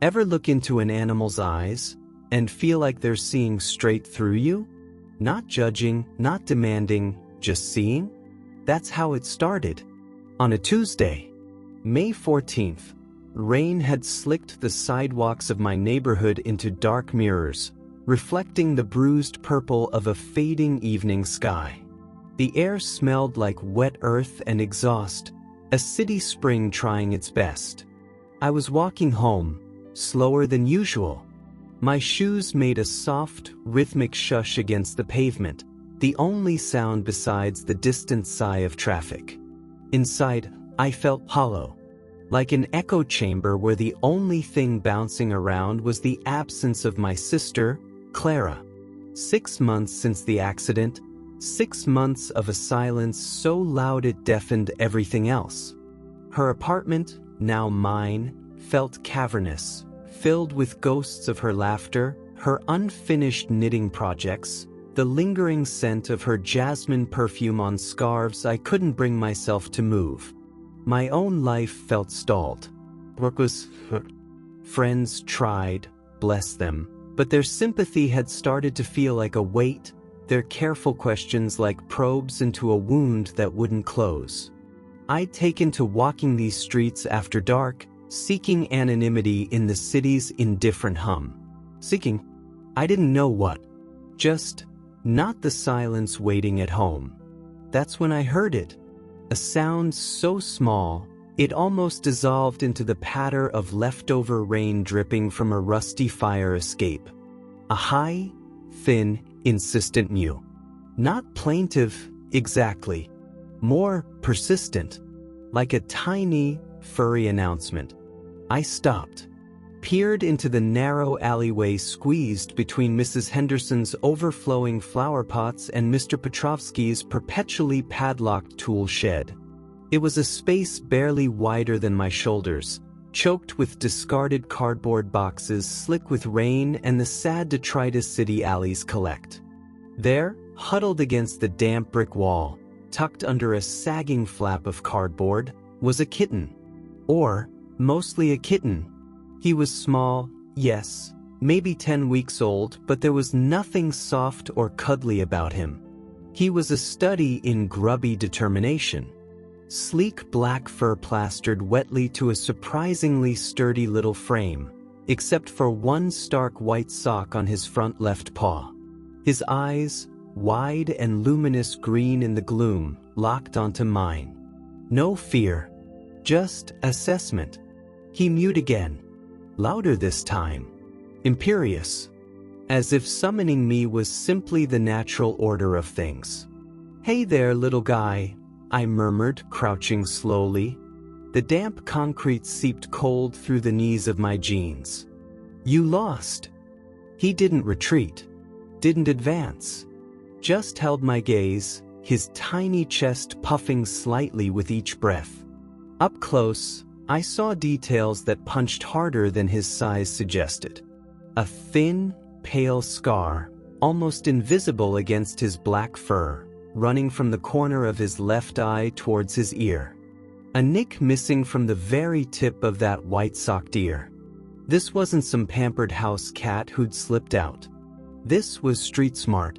Ever look into an animal's eyes and feel like they're seeing straight through you? Not judging, not demanding, just seeing? That's how it started. On a Tuesday, May 14th, rain had slicked the sidewalks of my neighborhood into dark mirrors, reflecting the bruised purple of a fading evening sky. The air smelled like wet earth and exhaust, a city spring trying its best. I was walking home, slower than usual. My shoes made a soft, rhythmic shush against the pavement, the only sound besides the distant sigh of traffic. Inside, I felt hollow, like an echo chamber where the only thing bouncing around was the absence of my sister, Clara. 6 months since the accident, 6 months of a silence so loud it deafened everything else. Her apartment, now mine, felt cavernous, filled with ghosts of her laughter, her unfinished knitting projects, the lingering scent of her jasmine perfume on scarves I couldn't bring myself to move. My own life felt stalled. Work was... Friends tried, bless them, but their sympathy had started to feel like a weight, their careful questions like probes into a wound that wouldn't close. I'd taken to walking these streets after dark, seeking anonymity in the city's indifferent hum. Seeking, I didn't know what. Just, not the silence waiting at home. That's when I heard it. A sound so small, it almost dissolved into the patter of leftover rain dripping from a rusty fire escape. A high, thin, insistent mew. Not plaintive, exactly. More persistent. Like a tiny, furry announcement. I stopped, peered into the narrow alleyway squeezed between Mrs. Henderson's overflowing flower pots and Mr. Petrovsky's perpetually padlocked tool shed. It was a space barely wider than my shoulders, choked with discarded cardboard boxes slick with rain and the sad detritus city alleys collect. There, huddled against the damp brick wall, tucked under a sagging flap of cardboard, was a kitten. Or, mostly a kitten. He was small, yes, maybe 10 weeks old, but there was nothing soft or cuddly about him. He was a study in grubby determination. Sleek black fur plastered wetly to a surprisingly sturdy little frame, except for one stark white sock on his front left paw. His eyes, wide and luminous green in the gloom, locked onto mine. No fear, just assessment. He mewed again, louder this time, imperious, as if summoning me was simply the natural order of things. "Hey there, little guy," I murmured, crouching slowly. The damp concrete seeped cold through the knees of my jeans. "You lost." He didn't retreat, didn't advance, just held my gaze, his tiny chest puffing slightly with each breath. Up close, I saw details that punched harder than his size suggested. A thin, pale scar, almost invisible against his black fur, running from the corner of his left eye towards his ear. A nick missing from the very tip of that white-socked ear. This wasn't some pampered house cat who'd slipped out. This was street smart,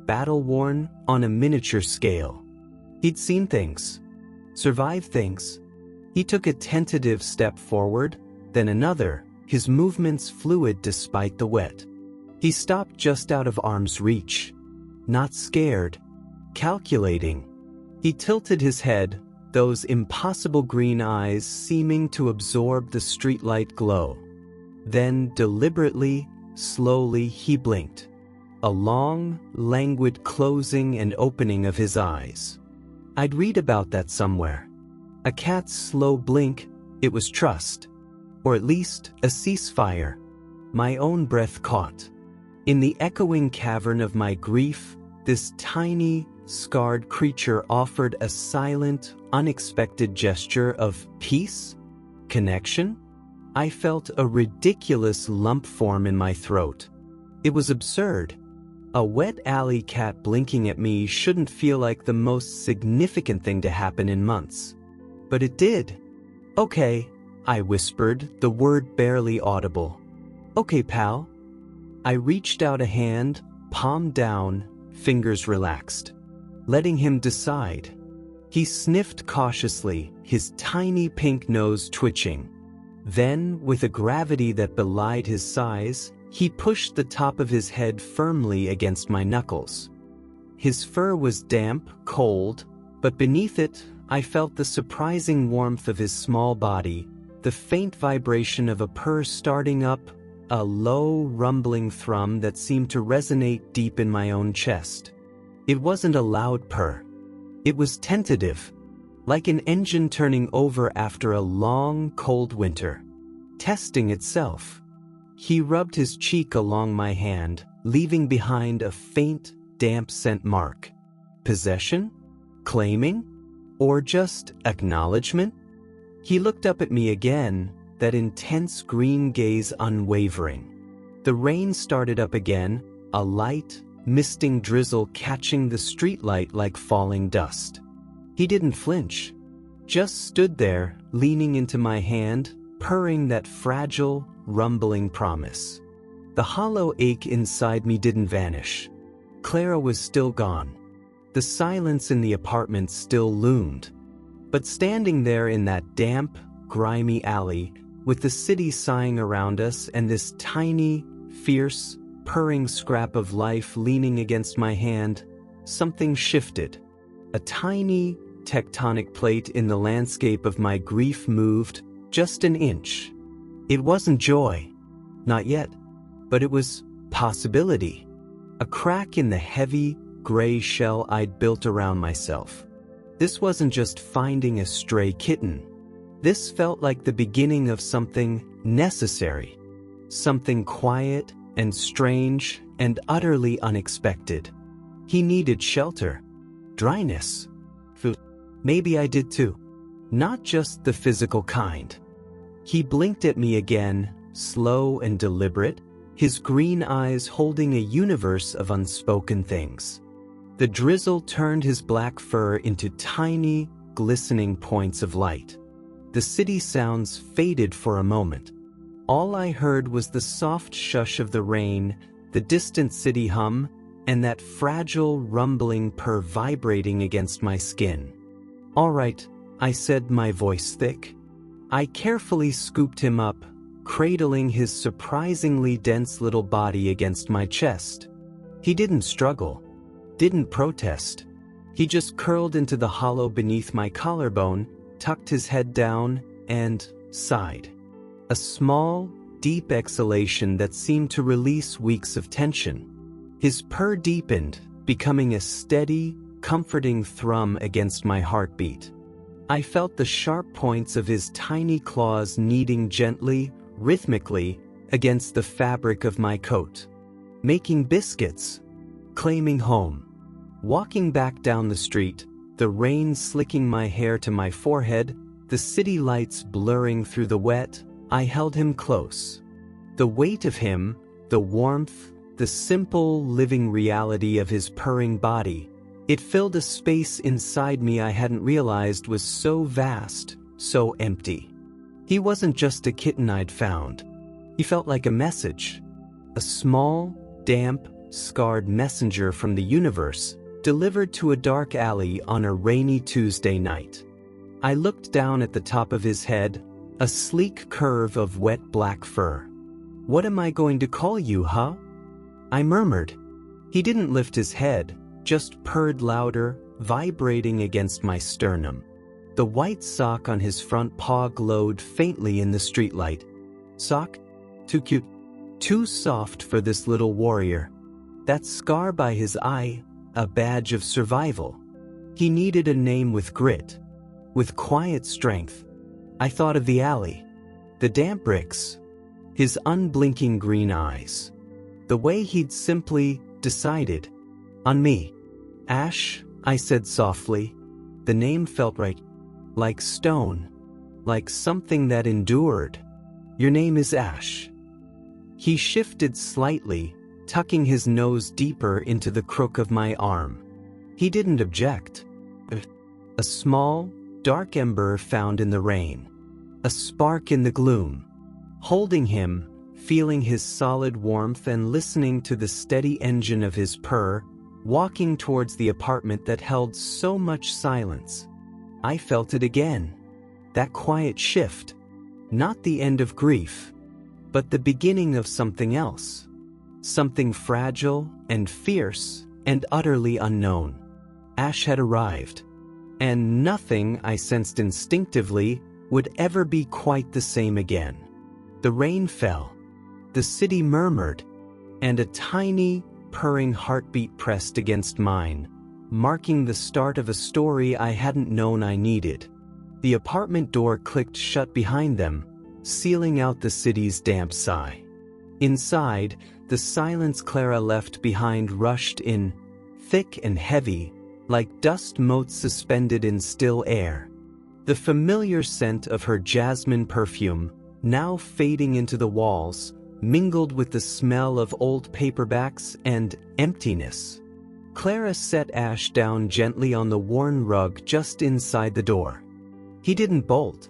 battle-worn on a miniature scale. He'd seen things, survived things. He took a tentative step forward, then another, his movements fluid despite the wet. He stopped just out of arm's reach. Not scared, calculating. He tilted his head, those impossible green eyes seeming to absorb the streetlight glow. Then, deliberately, slowly, he blinked. A long, languid closing and opening of his eyes. I'd read about that somewhere. A cat's slow blink, it was trust. Or at least, a ceasefire. My own breath caught. In the echoing cavern of my grief, this tiny, scarred creature offered a silent, unexpected gesture of peace? Connection? I felt a ridiculous lump form in my throat. It was absurd. A wet alley cat blinking at me shouldn't feel like the most significant thing to happen in months. But it did. Okay, I whispered, the word barely audible. Okay, pal. I reached out a hand, palm down, fingers relaxed, letting him decide. He sniffed cautiously, his tiny pink nose twitching. Then, with a gravity that belied his size, he pushed the top of his head firmly against my knuckles. His fur was damp, cold, but beneath it, I felt the surprising warmth of his small body, the faint vibration of a purr starting up, a low, rumbling thrum that seemed to resonate deep in my own chest. It wasn't a loud purr. It was tentative, like an engine turning over after a long, cold winter, testing itself. He rubbed his cheek along my hand, leaving behind a faint, damp scent mark. Possession? Claiming? Or just acknowledgement? He looked up at me again, that intense green gaze unwavering. The rain started up again, a light, misting drizzle catching the streetlight like falling dust. He didn't flinch, just stood there, leaning into my hand, purring that fragile, rumbling promise. The hollow ache inside me didn't vanish. Clara was still gone. The silence in the apartment still loomed. But standing there in that damp, grimy alley, with the city sighing around us and this tiny, fierce, purring scrap of life leaning against my hand, something shifted. A tiny, tectonic plate in the landscape of my grief moved just an inch. It wasn't joy, not yet, but it was possibility. A crack in the heavy, gray shell I'd built around myself. This wasn't just finding a stray kitten. This felt like the beginning of something necessary, something quiet and strange and utterly unexpected. He needed shelter, dryness, food. Maybe I did too. Not just the physical kind. He blinked at me again, slow and deliberate, his green eyes holding a universe of unspoken things. The drizzle turned his black fur into tiny, glistening points of light. The city sounds faded for a moment. All I heard was the soft shush of the rain, the distant city hum, and that fragile, rumbling purr vibrating against my skin. "All right," I said, my voice thick. I carefully scooped him up, cradling his surprisingly dense little body against my chest. He didn't struggle, didn't protest. He just curled into the hollow beneath my collarbone, tucked his head down, and sighed. A small, deep exhalation that seemed to release weeks of tension. His purr deepened, becoming a steady, comforting thrum against my heartbeat. I felt the sharp points of his tiny claws kneading gently, rhythmically, against the fabric of my coat. Making biscuits. Claiming home. Walking back down the street, the rain slicking my hair to my forehead, the city lights blurring through the wet, I held him close. The weight of him, the warmth, the simple, living reality of his purring body, it filled a space inside me I hadn't realized was so vast, so empty. He wasn't just a kitten I'd found. He felt like a message. A small, damp, scarred messenger from the universe, delivered to a dark alley on a rainy Tuesday night. I looked down at the top of his head, a sleek curve of wet black fur. "What am I going to call you, huh?" I murmured. He didn't lift his head, just purred louder, vibrating against my sternum. The white sock on his front paw glowed faintly in the streetlight. Sock? Too cute. Too soft for this little warrior. That scar by his eye, a badge of survival. He needed a name with grit, with quiet strength. I thought of the alley, the damp bricks, his unblinking green eyes. The way he'd simply decided on me. "Ash," I said softly. The name felt right. Like stone. Like something that endured. "Your name is Ash." He shifted slightly, tucking his nose deeper into the crook of my arm. He didn't object. A small, dark ember found in the rain. a spark in the gloom. Holding him, feeling his solid warmth and listening to the steady engine of his purr, walking towards the apartment that held so much silence. I felt it again. That quiet shift. Not the end of grief, but the beginning of something else. Something fragile and fierce and utterly unknown. Ash had arrived. And nothing, I sensed instinctively, would ever be quite the same again. The rain fell. The city murmured. And a tiny, purring heartbeat pressed against mine, marking the start of a story I hadn't known I needed. The apartment door clicked shut behind them, sealing out the city's damp sigh. Inside, the silence Clara left behind rushed in, thick and heavy, like dust motes suspended in still air. The familiar scent of her jasmine perfume, now fading into the walls, mingled with the smell of old paperbacks and emptiness. Clara set Ash down gently on the worn rug just inside the door. He didn't bolt,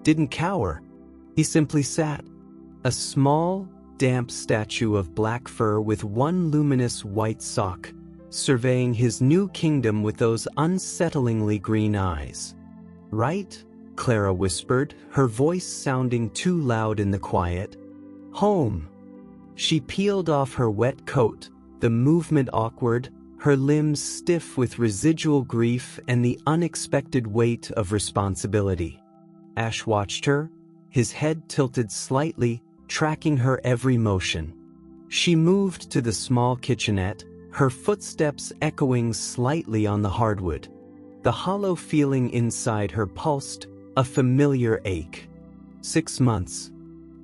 didn't cower. He simply sat, a small, damp statue of black fur with one luminous white sock, surveying his new kingdom with those unsettlingly green eyes. "Right?" Clara whispered, her voice sounding too loud in the quiet. "Home." She peeled off her wet coat, the movement awkward, her limbs stiff with residual grief and the unexpected weight of responsibility. Ash watched her, his head tilted slightly, tracking her every motion. She moved to the small kitchenette, her footsteps echoing slightly on the hardwood. The hollow feeling inside her pulsed, a familiar ache. 6 months.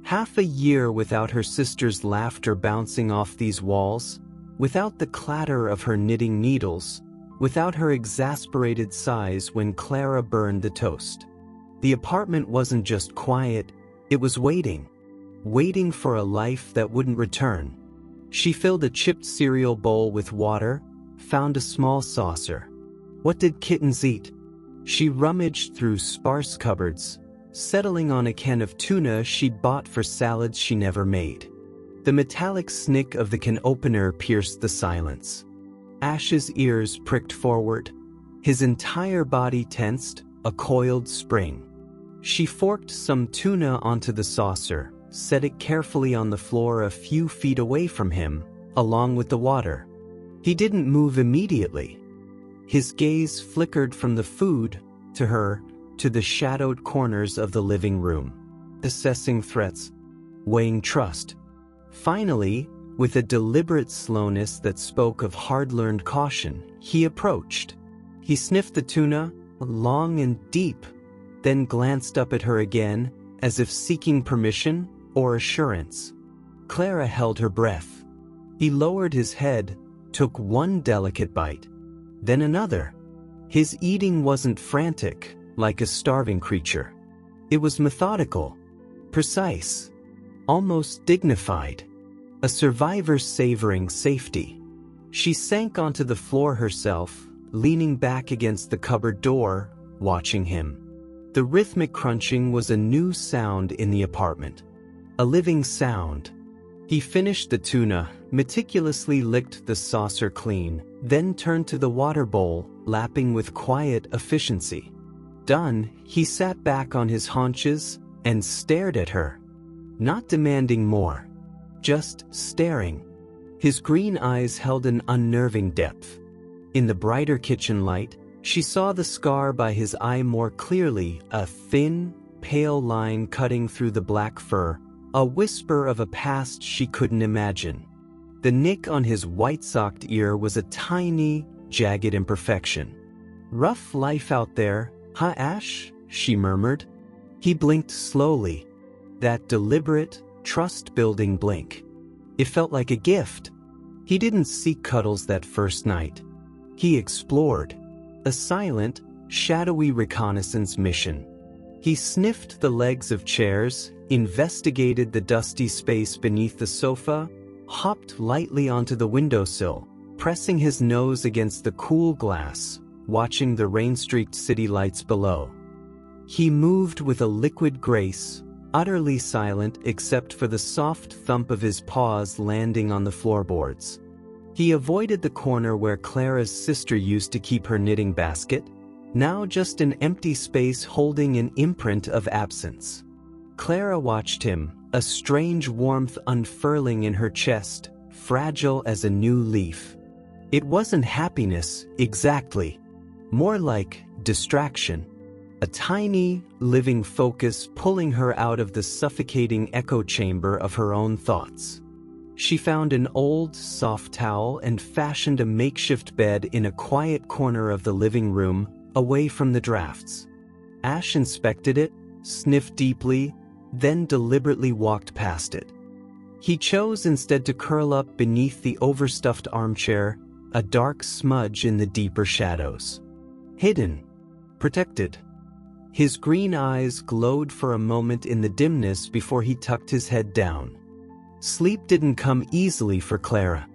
Half a year without her sister's laughter bouncing off these walls, without the clatter of her knitting needles, without her exasperated sighs when Clara burned the toast. The apartment wasn't just quiet, it was waiting. Waiting for a life that wouldn't return. She filled a chipped cereal bowl with water, found a small saucer. What did kittens eat? She rummaged through sparse cupboards, settling on a can of tuna she'd bought for salads she never made. The metallic snick of the can opener pierced the silence. Ash's ears pricked forward, his entire body tensed, a coiled spring. She forked some tuna onto the saucer, set it carefully on the floor a few feet away from him, along with the water. He didn't move immediately. His gaze flickered from the food, to her, to the shadowed corners of the living room, assessing threats, weighing trust. Finally, with a deliberate slowness that spoke of hard-learned caution, he approached. He sniffed the tuna, long and deep, then glanced up at her again, as if seeking permission or assurance. Clara held her breath. He lowered his head, took one delicate bite, then another. His eating wasn't frantic, like a starving creature. It was methodical, precise, almost dignified. A survivor savoring safety. She sank onto the floor herself, leaning back against the cupboard door, watching him. The rhythmic crunching was a new sound in the apartment. A living sound. He finished the tuna, meticulously licked the saucer clean, then turned to the water bowl, lapping with quiet efficiency. Done, he sat back on his haunches and stared at her. Not demanding more. Just staring. His green eyes held an unnerving depth. In the brighter kitchen light, she saw the scar by his eye more clearly, a thin, pale line cutting through the black fur, a whisper of a past she couldn't imagine. The nick on his white-socked ear was a tiny, jagged imperfection. "Rough life out there, huh, Ash?" she murmured. He blinked slowly. That deliberate, trust-building blink. It felt like a gift. He didn't seek cuddles that first night. He explored. A silent, shadowy reconnaissance mission. He sniffed the legs of chairs, investigated the dusty space beneath the sofa, hopped lightly onto the windowsill, pressing his nose against the cool glass, watching the rain-streaked city lights below. He moved with a liquid grace, utterly silent except for the soft thump of his paws landing on the floorboards. He avoided the corner where Clara's sister used to keep her knitting basket, now just an empty space holding an imprint of absence. Clara watched him, a strange warmth unfurling in her chest, fragile as a new leaf. It wasn't happiness, exactly. More like distraction. A tiny, living focus pulling her out of the suffocating echo chamber of her own thoughts. She found an old, soft towel and fashioned a makeshift bed in a quiet corner of the living room, away from the drafts. Ash inspected it, sniffed deeply, then deliberately walked past it. He chose instead to curl up beneath the overstuffed armchair, a dark smudge in the deeper shadows. Hidden. Protected. His green eyes glowed for a moment in the dimness before he tucked his head down. Sleep didn't come easily for Clara.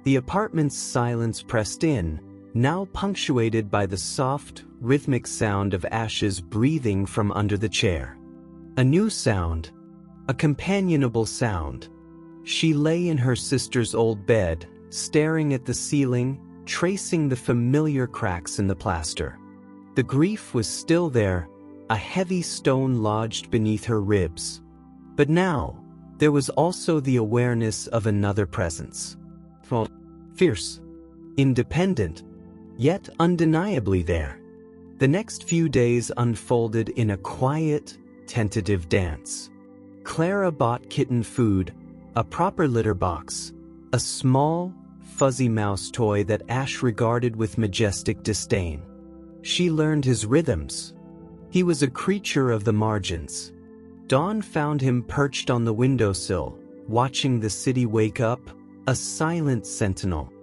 The apartment's silence pressed in, now punctuated by the soft, rhythmic sound of Ash's breathing from under the chair. A new sound. A companionable sound. She lay in her sister's old bed, staring at the ceiling, tracing the familiar cracks in the plaster. The grief was still there, a heavy stone lodged beneath her ribs. But now, there was also the awareness of another presence. Fierce. Independent. Yet undeniably there. The next few days unfolded in a quiet, tentative dance. Clara bought Kitten food, a proper litter box, a small, fuzzy mouse toy that Ash regarded with majestic disdain. She learned his rhythms. He was a creature of the margins. Dawn found him perched on the windowsill, watching the city wake up, a silent sentinel.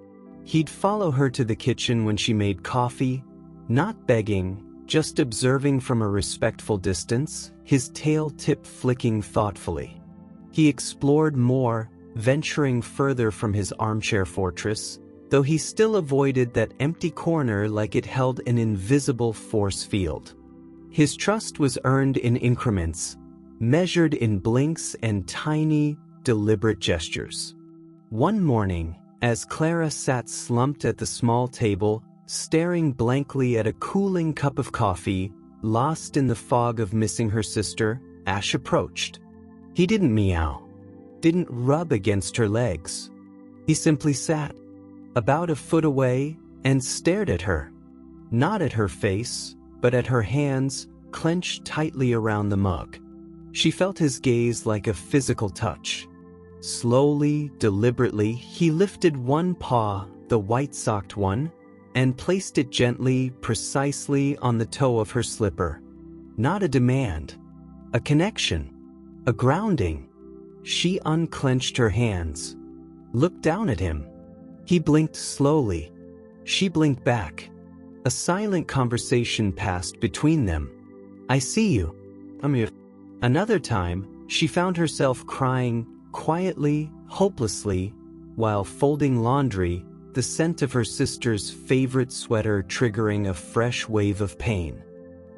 He'd follow her to the kitchen when she made coffee, not begging, just observing from a respectful distance, his tail tip flicking thoughtfully. He explored more, venturing further from his armchair fortress, though he still avoided that empty corner like it held an invisible force field. His trust was earned in increments, measured in blinks and tiny, deliberate gestures. One morning, as Clara sat slumped at the small table, staring blankly at a cooling cup of coffee, lost in the fog of missing her sister, Ash approached. He didn't meow, didn't rub against her legs. He simply sat, about a foot away, and stared at her. Not at her face, but at her hands, clenched tightly around the mug. She felt his gaze like a physical touch. Slowly, deliberately, he lifted one paw, the white-socked one, and placed it gently, precisely on the toe of her slipper. Not a demand. A connection. A grounding. She unclenched her hands. Looked down at him. He blinked slowly. She blinked back. A silent conversation passed between them. "I see you. I'm here." Another time, she found herself crying, quietly, hopelessly, while folding laundry, the scent of her sister's favorite sweater triggering a fresh wave of pain.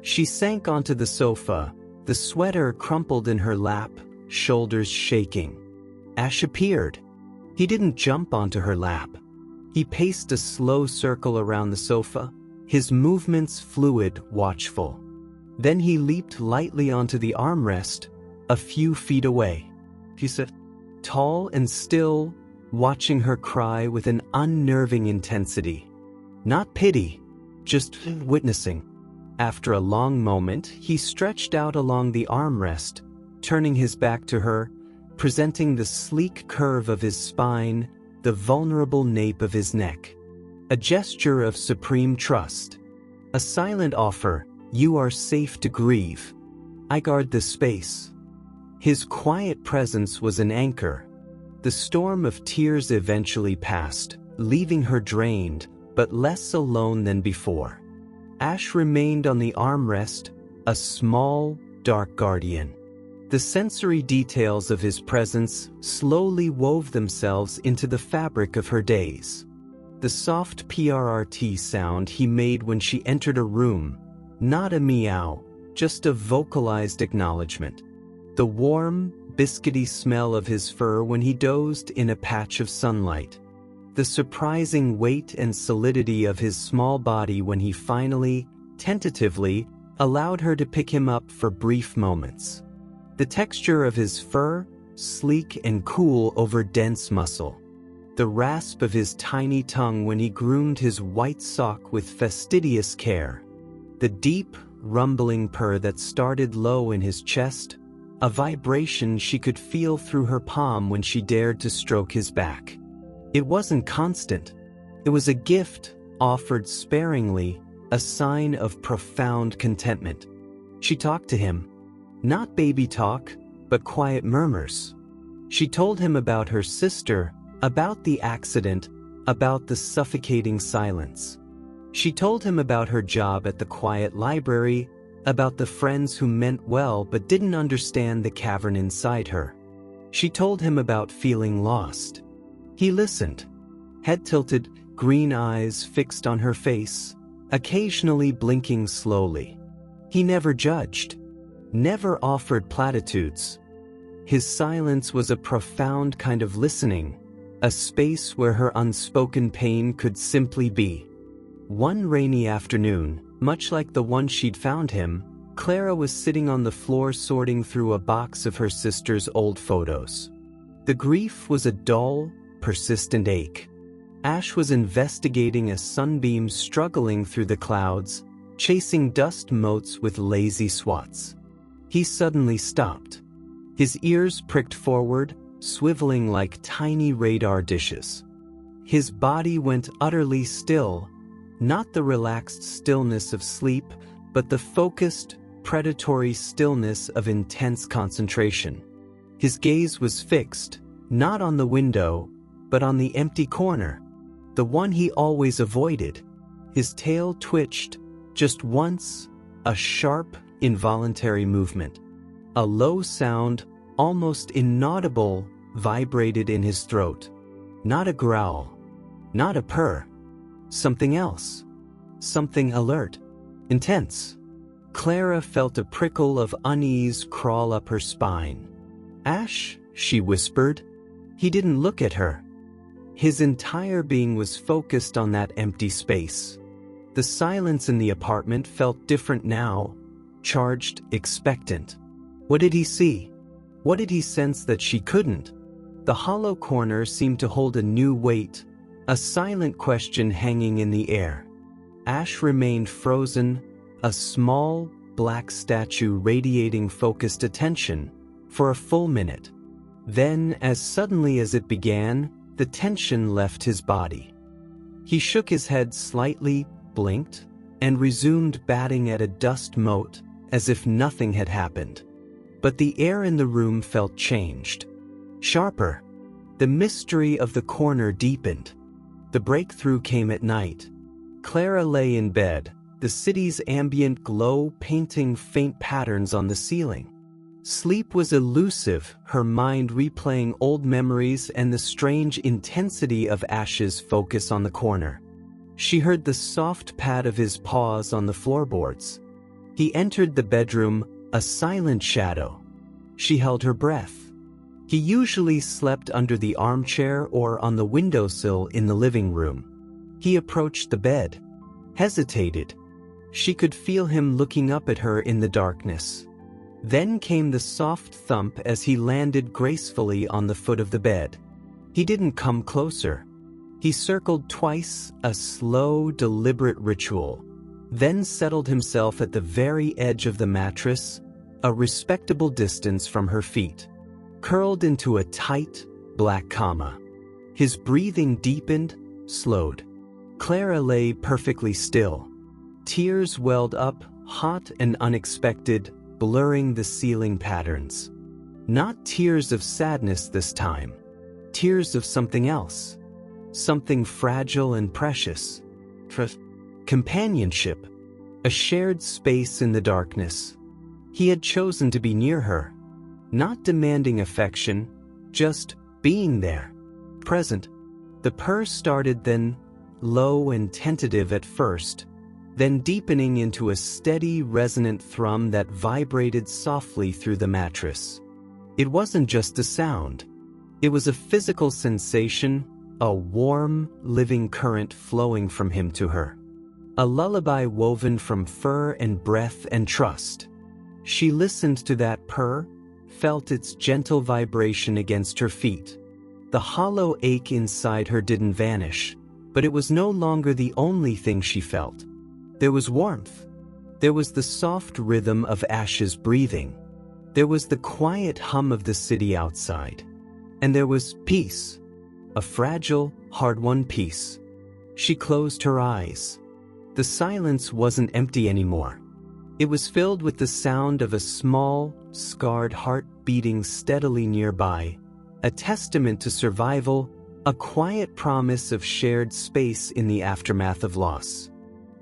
She sank onto the sofa, the sweater crumpled in her lap, shoulders shaking. Ash appeared. He didn't jump onto her lap. He paced a slow circle around the sofa, his movements fluid, watchful. Then he leaped lightly onto the armrest, a few feet away. He sat tall and still, watching her cry with an unnerving intensity. Not pity, just witnessing. After a long moment, he stretched out along the armrest, turning his back to her, presenting the sleek curve of his spine, the vulnerable nape of his neck. A gesture of supreme trust. A silent offer, "You are safe to grieve. I guard this space." His quiet presence was an anchor. The storm of tears eventually passed, leaving her drained, but less alone than before. Ash remained on the armrest, a small, dark guardian. The sensory details of his presence slowly wove themselves into the fabric of her days. The soft PRRT sound he made when she entered a room, not a meow, just a vocalized acknowledgement. The warm, biscuity smell of his fur when he dozed in a patch of sunlight. The surprising weight and solidity of his small body when he finally, tentatively, allowed her to pick him up for brief moments. The texture of his fur, sleek and cool over dense muscle. The rasp of his tiny tongue when he groomed his white sock with fastidious care. The deep, rumbling purr that started low in his chest, a vibration she could feel through her palm when she dared to stroke his back. It wasn't constant. It was a gift, offered sparingly, a sign of profound contentment. She talked to him. Not baby talk, but quiet murmurs. She told him about her sister, about the accident, about the suffocating silence. She told him about her job at the quiet library, about the friends who meant well but didn't understand the cavern inside her. She told him about feeling lost. He listened, head tilted, green eyes fixed on her face, occasionally blinking slowly. He never judged, never offered platitudes. His silence was a profound kind of listening, a space where her unspoken pain could simply be. One rainy afternoon, much like the one she'd found him, Clara was sitting on the floor sorting through a box of her sister's old photos. The grief was a dull, persistent ache. Ash was investigating a sunbeam struggling through the clouds, chasing dust motes with lazy swats. He suddenly stopped. His ears pricked forward, swiveling like tiny radar dishes. His body went utterly still, not the relaxed stillness of sleep, but the focused, predatory stillness of intense concentration. His gaze was fixed, not on the window, but on the empty corner, the one he always avoided. His tail twitched, just once, a sharp, involuntary movement. A low sound, almost inaudible, vibrated in his throat. Not a growl, not a purr. Something else. Something alert, intense. Clara felt a prickle of unease crawl up her spine. "Ash," she whispered. He didn't look at her. His entire being was focused on that empty space. The silence in the apartment felt different now, charged, expectant. What did he see? What did he sense that she couldn't? The hollow corner seemed to hold a new weight, a silent question hanging in the air. Ash remained frozen, a small, black statue radiating focused attention, for a full minute. Then, as suddenly as it began, the tension left his body. He shook his head slightly, blinked, and resumed batting at a dust mote, as if nothing had happened. But the air in the room felt changed. Sharper. The mystery of the corner deepened. The breakthrough came at night. Clara lay in bed, the city's ambient glow painting faint patterns on the ceiling. Sleep was elusive, her mind replaying old memories and the strange intensity of Ash's focus on the corner. She heard the soft pad of his paws on the floorboards. He entered the bedroom, a silent shadow. She held her breath. He usually slept under the armchair or on the windowsill in the living room. He approached the bed, hesitated. She could feel him looking up at her in the darkness. Then came the soft thump as he landed gracefully on the foot of the bed. He didn't come closer. He circled twice, a slow, deliberate ritual, then settled himself at the very edge of the mattress, a respectable distance from her feet, curled into a tight, black comma. His breathing deepened, slowed. Clara lay perfectly still. Tears welled up, hot and unexpected, blurring the ceiling patterns. Not tears of sadness this time. Tears of something else. Something fragile and precious. Companionship. A shared space in the darkness. He had chosen to be near her. Not demanding affection, just being there. Present. The purr started then, low and tentative at first, then deepening into a steady, resonant thrum that vibrated softly through the mattress. It wasn't just a sound. It was a physical sensation, a warm, living current flowing from him to her. A lullaby woven from fur and breath and trust. She listened to that purr, felt its gentle vibration against her feet. The hollow ache inside her didn't vanish, but it was no longer the only thing she felt. There was warmth. There was the soft rhythm of Ash's breathing. There was the quiet hum of the city outside. And there was peace. A fragile, hard-won peace. She closed her eyes. The silence wasn't empty anymore. It was filled with the sound of a small, scarred heart beating steadily nearby, a testament to survival, a quiet promise of shared space in the aftermath of loss.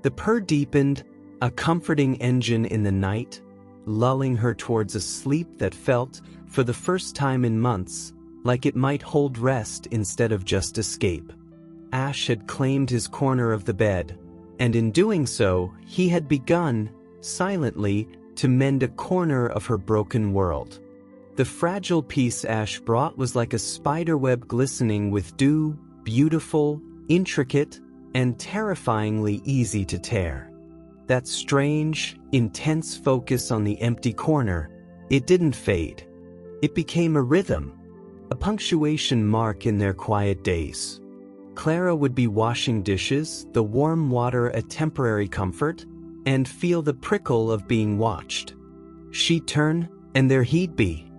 The purr deepened, a comforting engine in the night, lulling her towards a sleep that felt, for the first time in months, like it might hold rest instead of just escape. Ash had claimed his corner of the bed, and in doing so, he had begun, silently, to mend a corner of her broken world. The fragile peace Ash brought was like a spiderweb glistening with dew, beautiful, intricate, and terrifyingly easy to tear. That strange, intense focus on the empty corner, it didn't fade. It became a rhythm, a punctuation mark in their quiet days. Clara would be washing dishes, the warm water a temporary comfort, and feel the prickle of being watched. She'd turn, and there he'd be,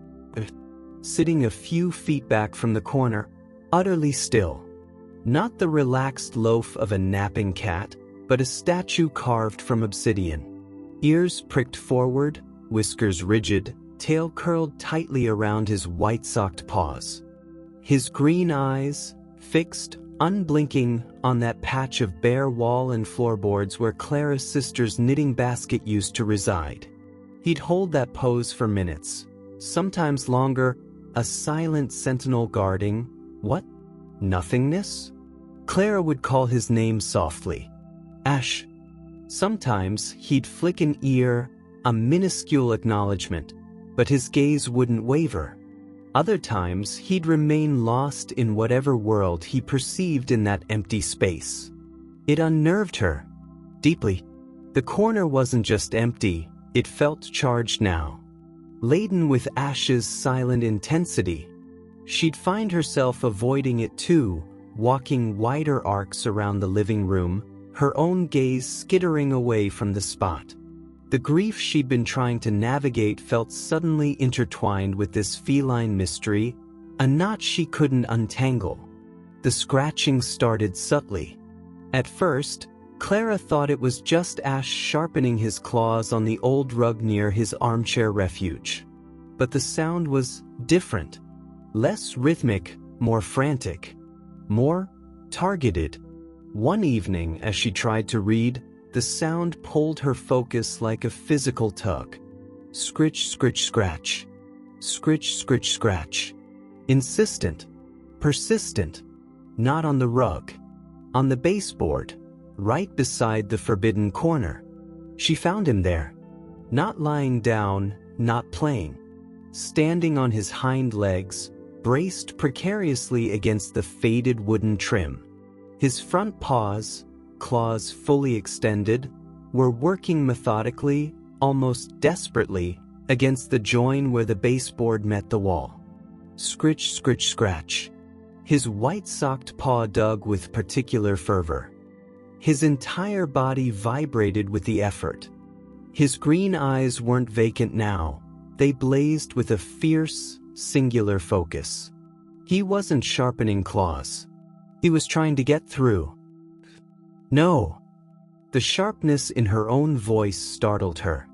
sitting a few feet back from the corner, utterly still. Not the relaxed loaf of a napping cat, but a statue carved from obsidian. Ears pricked forward, whiskers rigid, tail curled tightly around his white-socked paws. His green eyes, fixed, unblinking, on that patch of bare wall and floorboards where Clara's sister's knitting basket used to reside. He'd hold that pose for minutes, sometimes longer, a silent sentinel guarding, what? Nothingness? Clara would call his name softly. Ash. Sometimes he'd flick an ear, a minuscule acknowledgement, but his gaze wouldn't waver. Other times he'd remain lost in whatever world he perceived in that empty space. It unnerved her, deeply. The corner wasn't just empty, it felt charged now. Laden with Ash's silent intensity. She'd find herself avoiding it too, walking wider arcs around the living room, her own gaze skittering away from the spot. The grief she'd been trying to navigate felt suddenly intertwined with this feline mystery, a knot she couldn't untangle. The scratching started subtly. At first, Clara thought it was just Ash sharpening his claws on the old rug near his armchair refuge. But the sound was different. Less rhythmic, more frantic. More targeted. One evening, as she tried to read, the sound pulled her focus like a physical tug. Scritch, scritch, scratch. Scritch, scritch, scratch. Insistent. Persistent. Not on the rug. On the baseboard. Right beside the forbidden corner. She found him there. Not lying down, not playing. Standing on his hind legs, braced precariously against the faded wooden trim. His front paws, claws fully extended, were working methodically, almost desperately, against the join where the baseboard met the wall. Scritch, scritch, scratch. His white-socked paw dug with particular fervor. His entire body vibrated with the effort. His green eyes weren't vacant now. They blazed with a fierce, singular focus. He wasn't sharpening claws. He was trying to get through. No. The sharpness in her own voice startled her.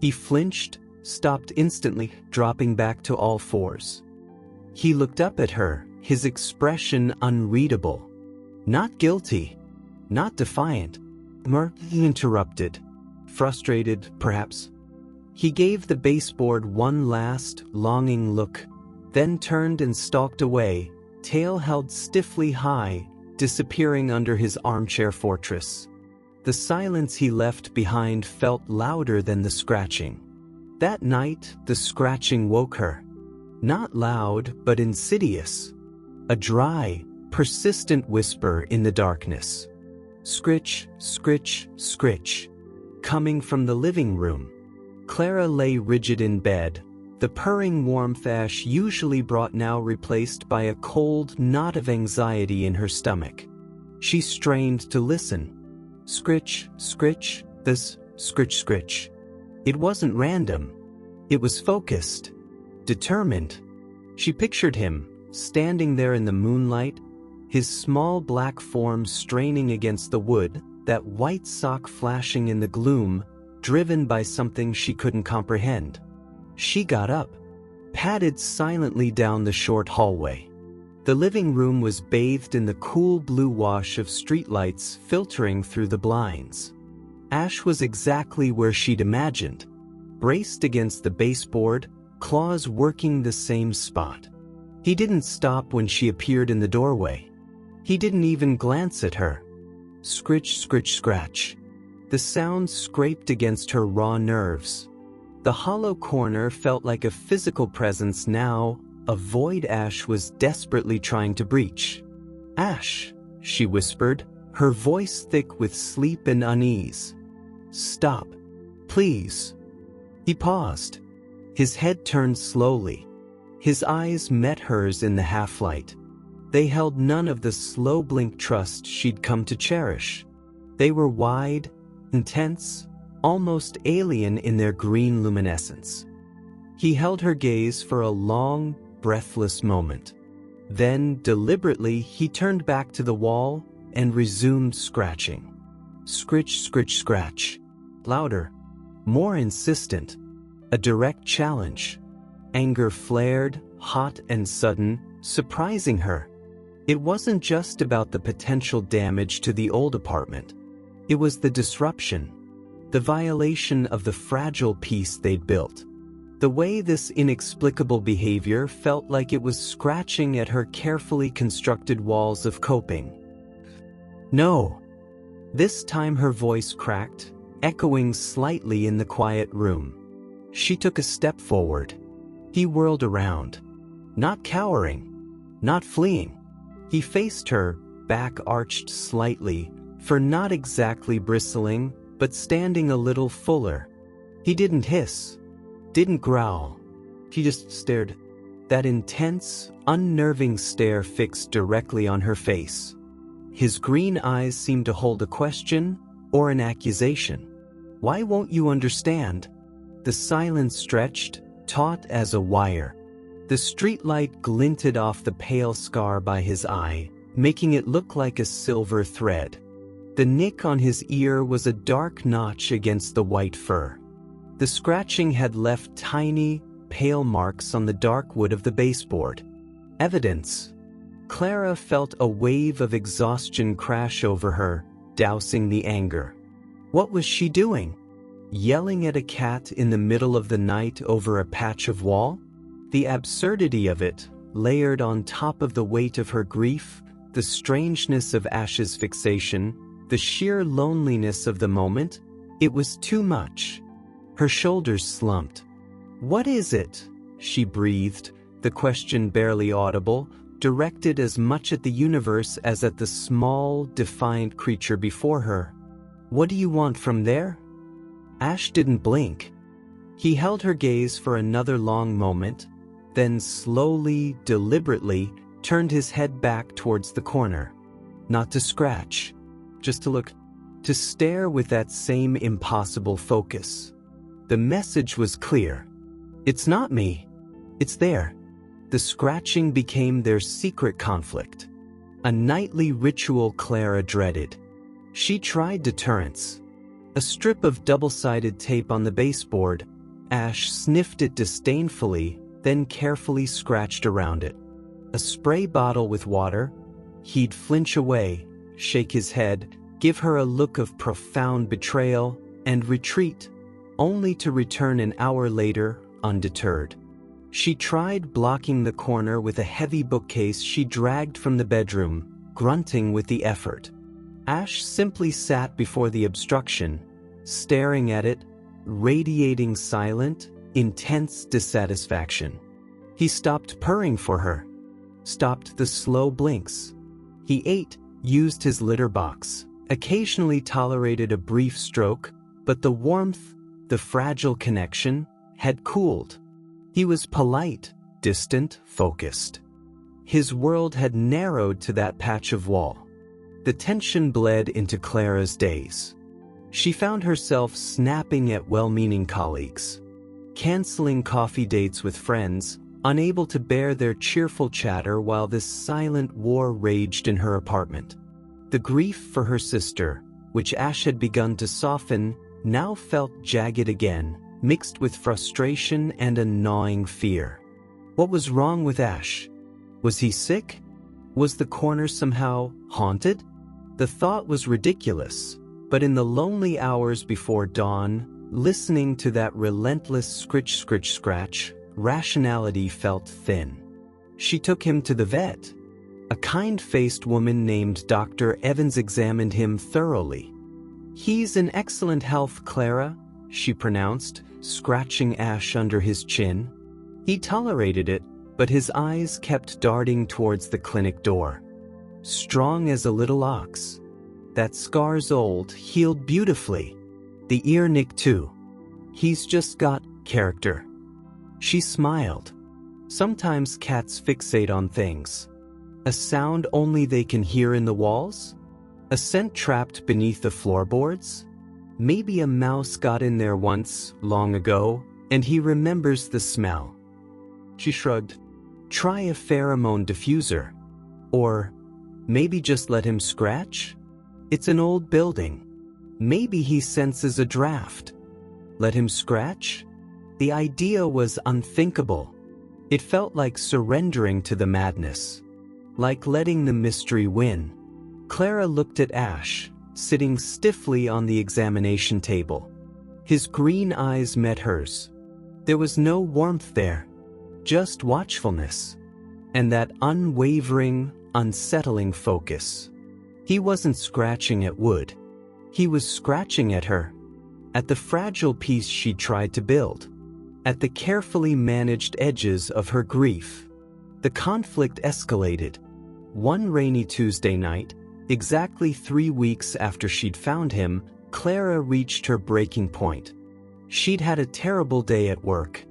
He flinched, stopped instantly, dropping back to all fours. He looked up at her, his expression unreadable. Not guilty. Not defiant. Interrupted. Frustrated, perhaps. He gave the baseboard one last, longing look, then turned and stalked away, tail held stiffly high, disappearing under his armchair fortress. The silence he left behind felt louder than the scratching. That night, the scratching woke her. Not loud, but insidious. A dry, persistent whisper in the darkness. Scritch, scritch, scritch. Coming from the living room. Clara lay rigid in bed, the purring warmth Ash usually brought now replaced by a cold knot of anxiety in her stomach. She strained to listen. Scritch, scritch, this, scritch, scritch. It wasn't random. It was focused. Determined. She pictured him, standing there in the moonlight, his small black form straining against the wood, that white sock flashing in the gloom, driven by something she couldn't comprehend. She got up, padded silently down the short hallway. The living room was bathed in the cool blue wash of streetlights filtering through the blinds. Ash was exactly where she'd imagined, braced against the baseboard, claws working the same spot. He didn't stop when she appeared in the doorway. He didn't even glance at her. Scritch, scritch, scratch. The sound scraped against her raw nerves. The hollow corner felt like a physical presence now, a void Ash was desperately trying to breach. Ash, she whispered, her voice thick with sleep and unease. Stop. Please. He paused. His head turned slowly. His eyes met hers in the half-light. They held none of the slow blink trust she'd come to cherish. They were wide, intense, almost alien in their green luminescence. He held her gaze for a long, breathless moment. Then, deliberately, he turned back to the wall and resumed scratching. Scritch, scritch, scratch. Louder. More insistent. A direct challenge. Anger flared, hot and sudden, surprising her. It wasn't just about the potential damage to the old apartment. It was the disruption. The violation of the fragile peace they'd built. The way this inexplicable behavior felt like it was scratching at her carefully constructed walls of coping. No. This time her voice cracked, echoing slightly in the quiet room. She took a step forward. He whirled around. Not cowering. Not fleeing. He faced her, back arched slightly, for not exactly bristling, but standing a little fuller. He didn't hiss. Didn't growl. He just stared. That intense, unnerving stare fixed directly on her face. His green eyes seemed to hold a question or an accusation. Why won't you understand? The silence stretched, taut as a wire. The streetlight glinted off the pale scar by his eye, making it look like a silver thread. The nick on his ear was a dark notch against the white fur. The scratching had left tiny, pale marks on the dark wood of the baseboard. Evidence. Clara felt a wave of exhaustion crash over her, dousing the anger. What was she doing? Yelling at a cat in the middle of the night over a patch of wall? The absurdity of it, layered on top of the weight of her grief, the strangeness of Ash's fixation, the sheer loneliness of the moment, it was too much. Her shoulders slumped. What is it? She breathed, the question barely audible, directed as much at the universe as at the small, defiant creature before her. What do you want from there? Ash didn't blink. He held her gaze for another long moment, then slowly, deliberately, turned his head back towards the corner. Not to scratch, just to look, to stare with that same impossible focus. The message was clear. It's not me. It's there. The scratching became their secret conflict. A nightly ritual Clara dreaded. She tried deterrence. A strip of double-sided tape on the baseboard. Ash sniffed it disdainfully, then carefully scratched around it. A spray bottle with water. He'd flinch away, shake his head, give her a look of profound betrayal, and retreat, only to return an hour later, undeterred. She tried blocking the corner with a heavy bookcase she dragged from the bedroom, grunting with the effort. Ash simply sat before the obstruction, staring at it, radiating silent, intense dissatisfaction. He stopped purring for her, stopped the slow blinks. He ate, used his litter box, occasionally tolerated a brief stroke, but the warmth, the fragile connection, had cooled. He was polite, distant, focused. His world had narrowed to that patch of wall. The tension bled into Clara's days. She found herself snapping at well-meaning colleagues, canceling coffee dates with friends, unable to bear their cheerful chatter while this silent war raged in her apartment. The grief for her sister, which Ash had begun to soften, now felt jagged again, mixed with frustration and a gnawing fear. What was wrong with Ash? Was he sick? Was the corner somehow haunted? The thought was ridiculous, but in the lonely hours before dawn, listening to that relentless scritch-scratch, rationality felt thin. She took him to the vet. A kind-faced woman named Dr. Evans examined him thoroughly. "He's in excellent health, Clara," she pronounced, scratching Ash under his chin. He tolerated it, but his eyes kept darting towards the clinic door. Strong as a little ox. That scar's old, healed beautifully. The ear nick too. He's just got character. She smiled. Sometimes cats fixate on things. A sound only they can hear in the walls? A scent trapped beneath the floorboards? Maybe a mouse got in there once, long ago, and he remembers the smell. She shrugged. Try a pheromone diffuser. Or maybe just let him scratch? It's an old building. Maybe he senses a draft. Let him scratch? The idea was unthinkable. It felt like surrendering to the madness, like letting the mystery win. Clara looked at Ash, sitting stiffly on the examination table. His green eyes met hers. There was no warmth there, just watchfulness, and that unwavering, unsettling focus. He wasn't scratching at wood. He was scratching at her, at the fragile piece she tried to build, at the carefully managed edges of her grief. The conflict escalated. One rainy Tuesday night, exactly 3 weeks after she'd found him, Clara reached her breaking point. She'd had a terrible day at work.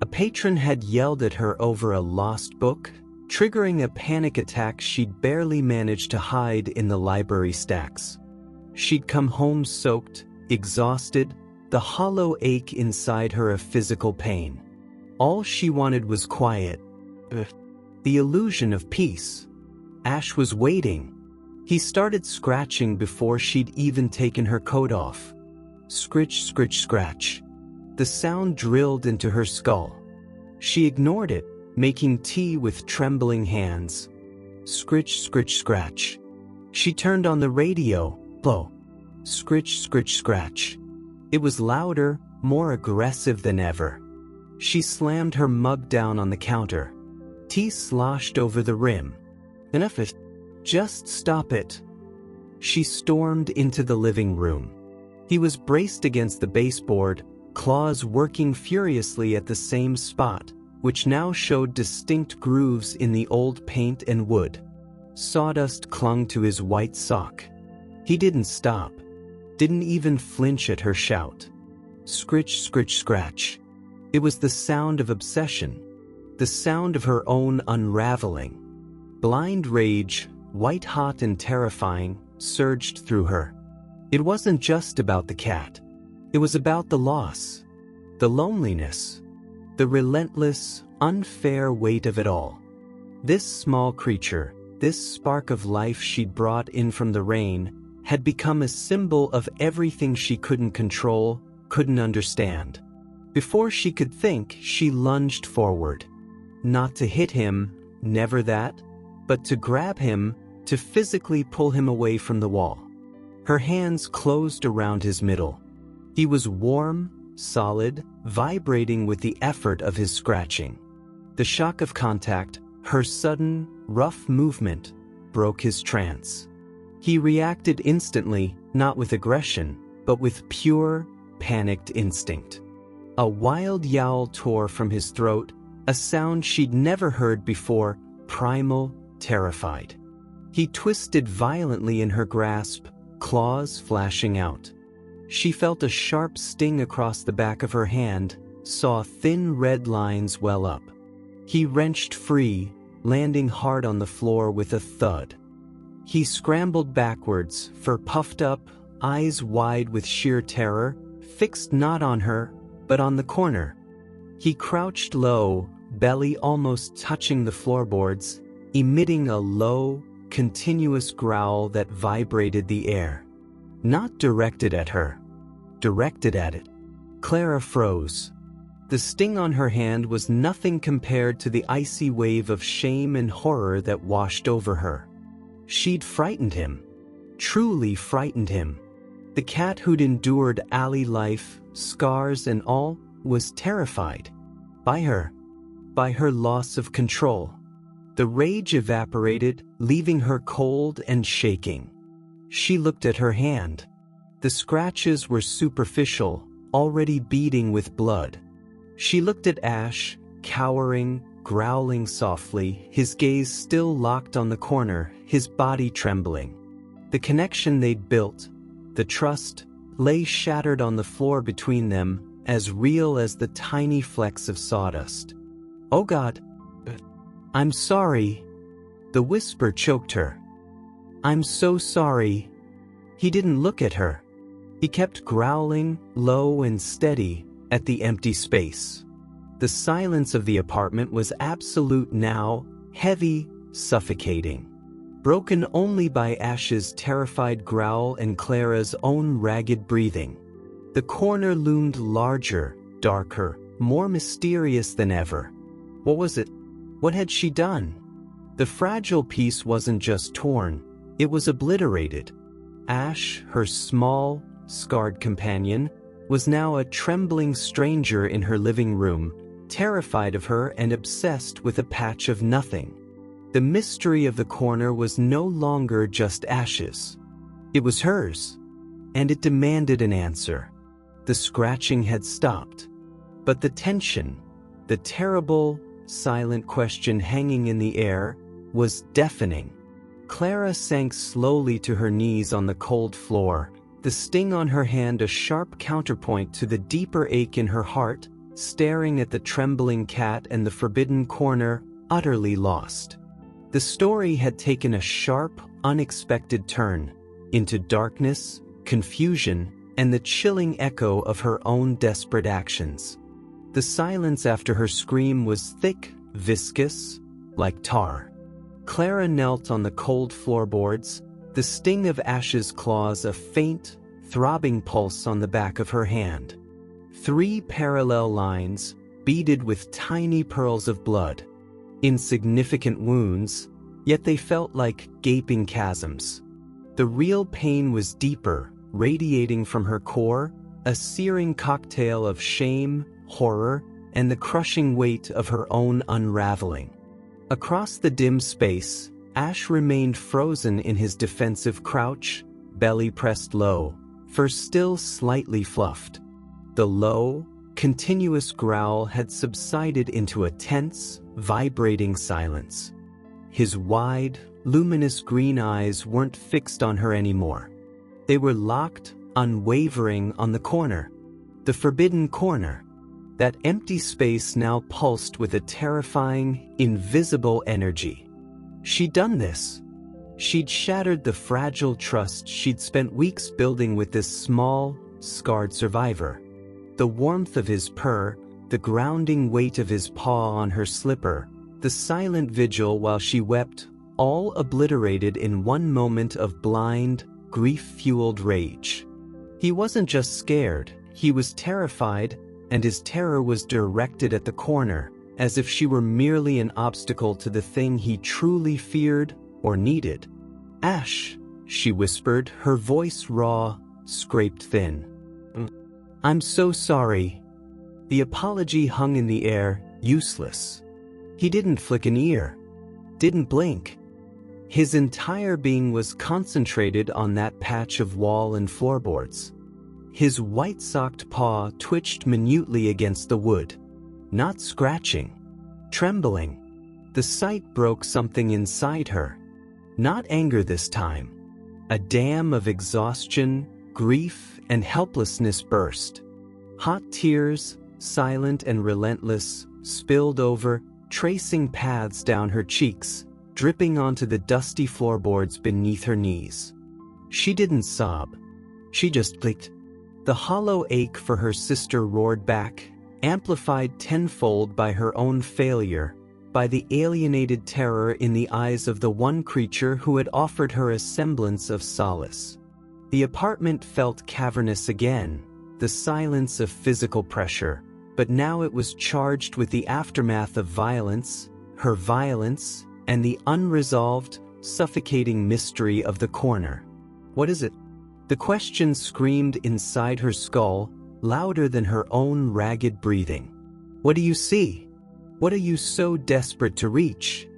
A patron had yelled at her over a lost book, triggering a panic attack she'd barely managed to hide in the library stacks. She'd come home soaked, exhausted, the hollow ache inside her a physical pain. All she wanted was quiet. The illusion of peace. Ash was waiting. He started scratching before she'd even taken her coat off. Scritch, scritch, scratch. The sound drilled into her skull. She ignored it, making tea with trembling hands. Scritch, scritch, scratch. She turned on the radio. Blow. Scritch, scritch, scratch. It was louder, more aggressive than ever. She slammed her mug down on the counter. Tea sloshed over the rim. Enough it. Just stop it. She stormed into the living room. He was braced against the baseboard, claws working furiously at the same spot, which now showed distinct grooves in the old paint and wood. Sawdust clung to his white sock. He didn't stop. Didn't even flinch at her shout. Scritch, scritch, scratch. It was the sound of obsession, the sound of her own unraveling. Blind rage, white-hot and terrifying, surged through her. It wasn't just about the cat. It was about the loss, the loneliness, the relentless, unfair weight of it all. This small creature, this spark of life she'd brought in from the rain, had become a symbol of everything she couldn't control, couldn't understand. Before she could think, she lunged forward. Not to hit him, never that, but to grab him, to physically pull him away from the wall. Her hands closed around his middle. He was warm, solid, vibrating with the effort of his scratching. The shock of contact, her sudden, rough movement, broke his trance. He reacted instantly, not with aggression, but with pure, panicked instinct. A wild yowl tore from his throat, a sound she'd never heard before, primal, terrified. He twisted violently in her grasp, claws flashing out. She felt a sharp sting across the back of her hand, saw thin red lines well up. He wrenched free, landing hard on the floor with a thud. He scrambled backwards, fur puffed up, eyes wide with sheer terror, fixed not on her, but on the corner. He crouched low, belly almost touching the floorboards, emitting a low, continuous growl that vibrated the air. Not directed at her. Directed at it. Clara froze. The sting on her hand was nothing compared to the icy wave of shame and horror that washed over her. She'd frightened him. Truly frightened him. The cat who'd endured alley life, scars and all, was terrified. By her. By her loss of control. The rage evaporated, leaving her cold and shaking. She looked at her hand. The scratches were superficial, already beading with blood. She looked at Ash, cowering, growling softly, his gaze still locked on the corner, his body trembling. The connection they'd built, the trust, lay shattered on the floor between them, as real as the tiny flecks of sawdust. "Oh God, I'm sorry." The whisper choked her. "I'm so sorry." He didn't look at her. He kept growling, low and steady, at the empty space. The silence of the apartment was absolute now, heavy, suffocating. Broken only by Ash's terrified growl and Clara's own ragged breathing. The corner loomed larger, darker, more mysterious than ever. What was it? What had she done? The fragile piece wasn't just torn, it was obliterated. Ash, her small, scarred companion, was now a trembling stranger in her living room, terrified of her and obsessed with a patch of nothing. The mystery of the corner was no longer just Ash's. It was hers, and it demanded an answer. The scratching had stopped, but the tension, the terrible, silent question hanging in the air, was deafening. Clara sank slowly to her knees on the cold floor, the sting on her hand a sharp counterpoint to the deeper ache in her heart, staring at the trembling cat and the forbidden corner, utterly lost. The story had taken a sharp, unexpected turn, into darkness, confusion, and the chilling echo of her own desperate actions. The silence after her scream was thick, viscous, like tar. Clara knelt on the cold floorboards, the sting of Ash's claws a faint, throbbing pulse on the back of her hand. 3 parallel lines, beaded with tiny pearls of blood. Insignificant wounds, yet they felt like gaping chasms. The real pain was deeper, radiating from her core, a searing cocktail of shame, horror, and the crushing weight of her own unraveling. Across the dim space, Ash remained frozen in his defensive crouch, belly pressed low, fur still slightly fluffed. The low, continuous growl had subsided into a tense, vibrating silence. His wide, luminous green eyes weren't fixed on her anymore. They were locked, unwavering on the corner. The forbidden corner. That empty space now pulsed with a terrifying, invisible energy. She'd done this. She'd shattered the fragile trust she'd spent weeks building with this small, scarred survivor. The warmth of his purr, the grounding weight of his paw on her slipper, the silent vigil while she wept, all obliterated in one moment of blind, grief-fueled rage. He wasn't just scared, he was terrified, and his terror was directed at the corner, as if she were merely an obstacle to the thing he truly feared or needed. "Ash," she whispered, her voice raw, scraped thin. "I'm so sorry." The apology hung in the air, useless. He didn't flick an ear. Didn't blink. His entire being was concentrated on that patch of wall and floorboards. His white-socked paw twitched minutely against the wood. Not scratching. Trembling. The sight broke something inside her. Not anger this time. A dam of exhaustion, grief, and helplessness burst. Hot tears, silent and relentless, spilled over, tracing paths down her cheeks, dripping onto the dusty floorboards beneath her knees. She didn't sob. She just clicked. The hollow ache for her sister roared back, amplified tenfold by her own failure, by the alienated terror in the eyes of the one creature who had offered her a semblance of solace. The apartment felt cavernous again, the silence of physical pressure, but now it was charged with the aftermath of violence, her violence, and the unresolved, suffocating mystery of the corner. What is it? The question screamed inside her skull, louder than her own ragged breathing. What do you see? What are you so desperate to reach?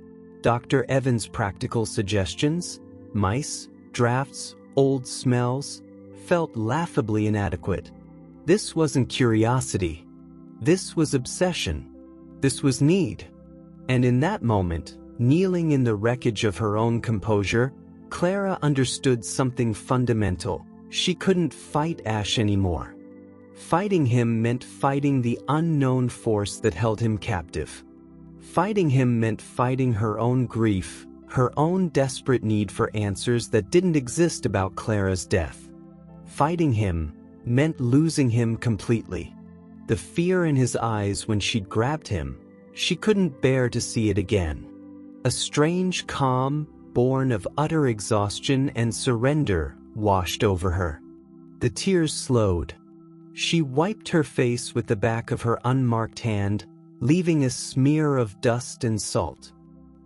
Dr. Evans' practical suggestions, mice, drafts, old smells, felt laughably inadequate. This wasn't curiosity. This was obsession. This was need. And in that moment, kneeling in the wreckage of her own composure, Clara understood something fundamental. She couldn't fight Ash anymore. Fighting him meant fighting the unknown force that held him captive. Fighting him meant fighting her own grief, her own desperate need for answers that didn't exist about Clara's death. Fighting him meant losing him completely. The fear in his eyes when she'd grabbed him, she couldn't bear to see it again. A strange calm, born of utter exhaustion and surrender, washed over her. The tears slowed. She wiped her face with the back of her unmarked hand, leaving a smear of dust and salt.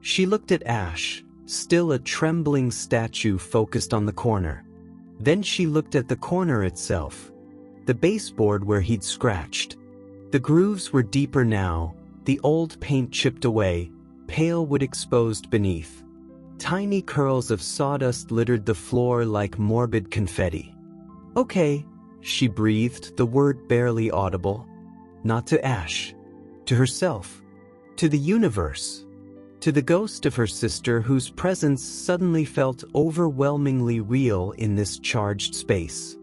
She looked at Ash, still a trembling statue focused on the corner. Then she looked at the corner itself, the baseboard where he'd scratched. The grooves were deeper now, the old paint chipped away, pale wood exposed beneath. Tiny curls of sawdust littered the floor like morbid confetti. Okay, she breathed, the word barely audible. Not to Ash. To herself. To the universe. To the ghost of her sister whose presence suddenly felt overwhelmingly real in this charged space.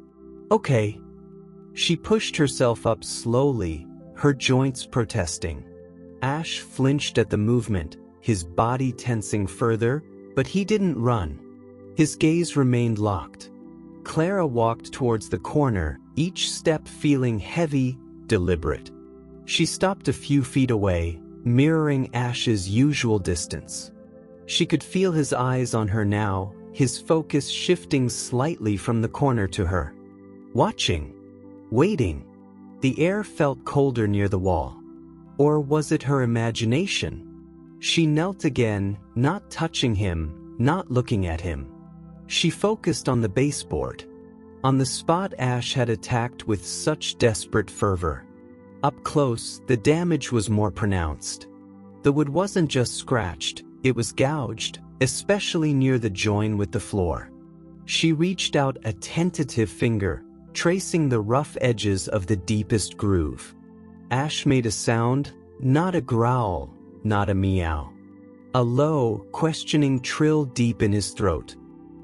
Okay. She pushed herself up slowly, her joints protesting. Ash flinched at the movement, his body tensing further, but he didn't run. His gaze remained locked. Clara walked towards the corner, each step feeling heavy, deliberate. She stopped a few feet away, mirroring Ash's usual distance. She could feel his eyes on her now, his focus shifting slightly from the corner to her. Watching. Waiting. The air felt colder near the wall. Or was it her imagination? She knelt again, not touching him, not looking at him. She focused on the baseboard. On the spot Ash had attacked with such desperate fervor. Up close, the damage was more pronounced. The wood wasn't just scratched, it was gouged, especially near the join with the floor. She reached out a tentative finger, tracing the rough edges of the deepest groove. Ash made a sound, not a growl, not a meow. A low, questioning trill deep in his throat.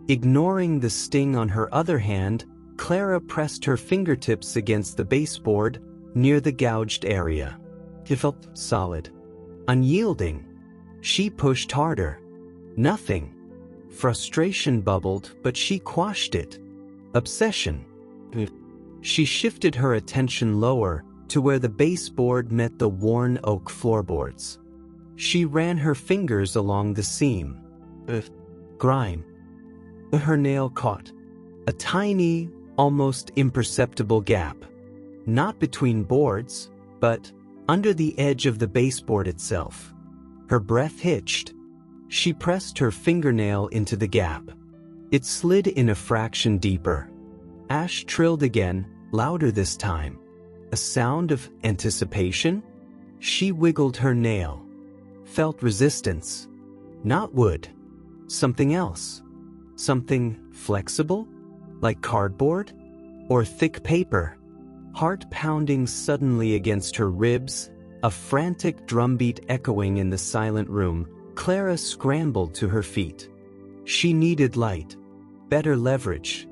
Ignoring the sting on her other hand, Clara pressed her fingertips against the baseboard, near the gouged area. It felt solid. Unyielding. She pushed harder. Nothing. Frustration bubbled, but she quashed it. Obsession. She shifted her attention lower, to where the baseboard met the worn oak floorboards. She ran her fingers along the seam. Grime. Her nail caught. A tiny, almost imperceptible gap. Not between boards, but under the edge of the baseboard itself. Her breath hitched. She pressed her fingernail into the gap. It slid in a fraction deeper. Ash trilled again, louder this time. A sound of anticipation? She wiggled her nail. Felt resistance. Not wood. Something else. Something flexible? Like cardboard? Or thick paper? Heart pounding suddenly against her ribs, a frantic drumbeat echoing in the silent room, Clara scrambled to her feet. She needed light. Better leverage.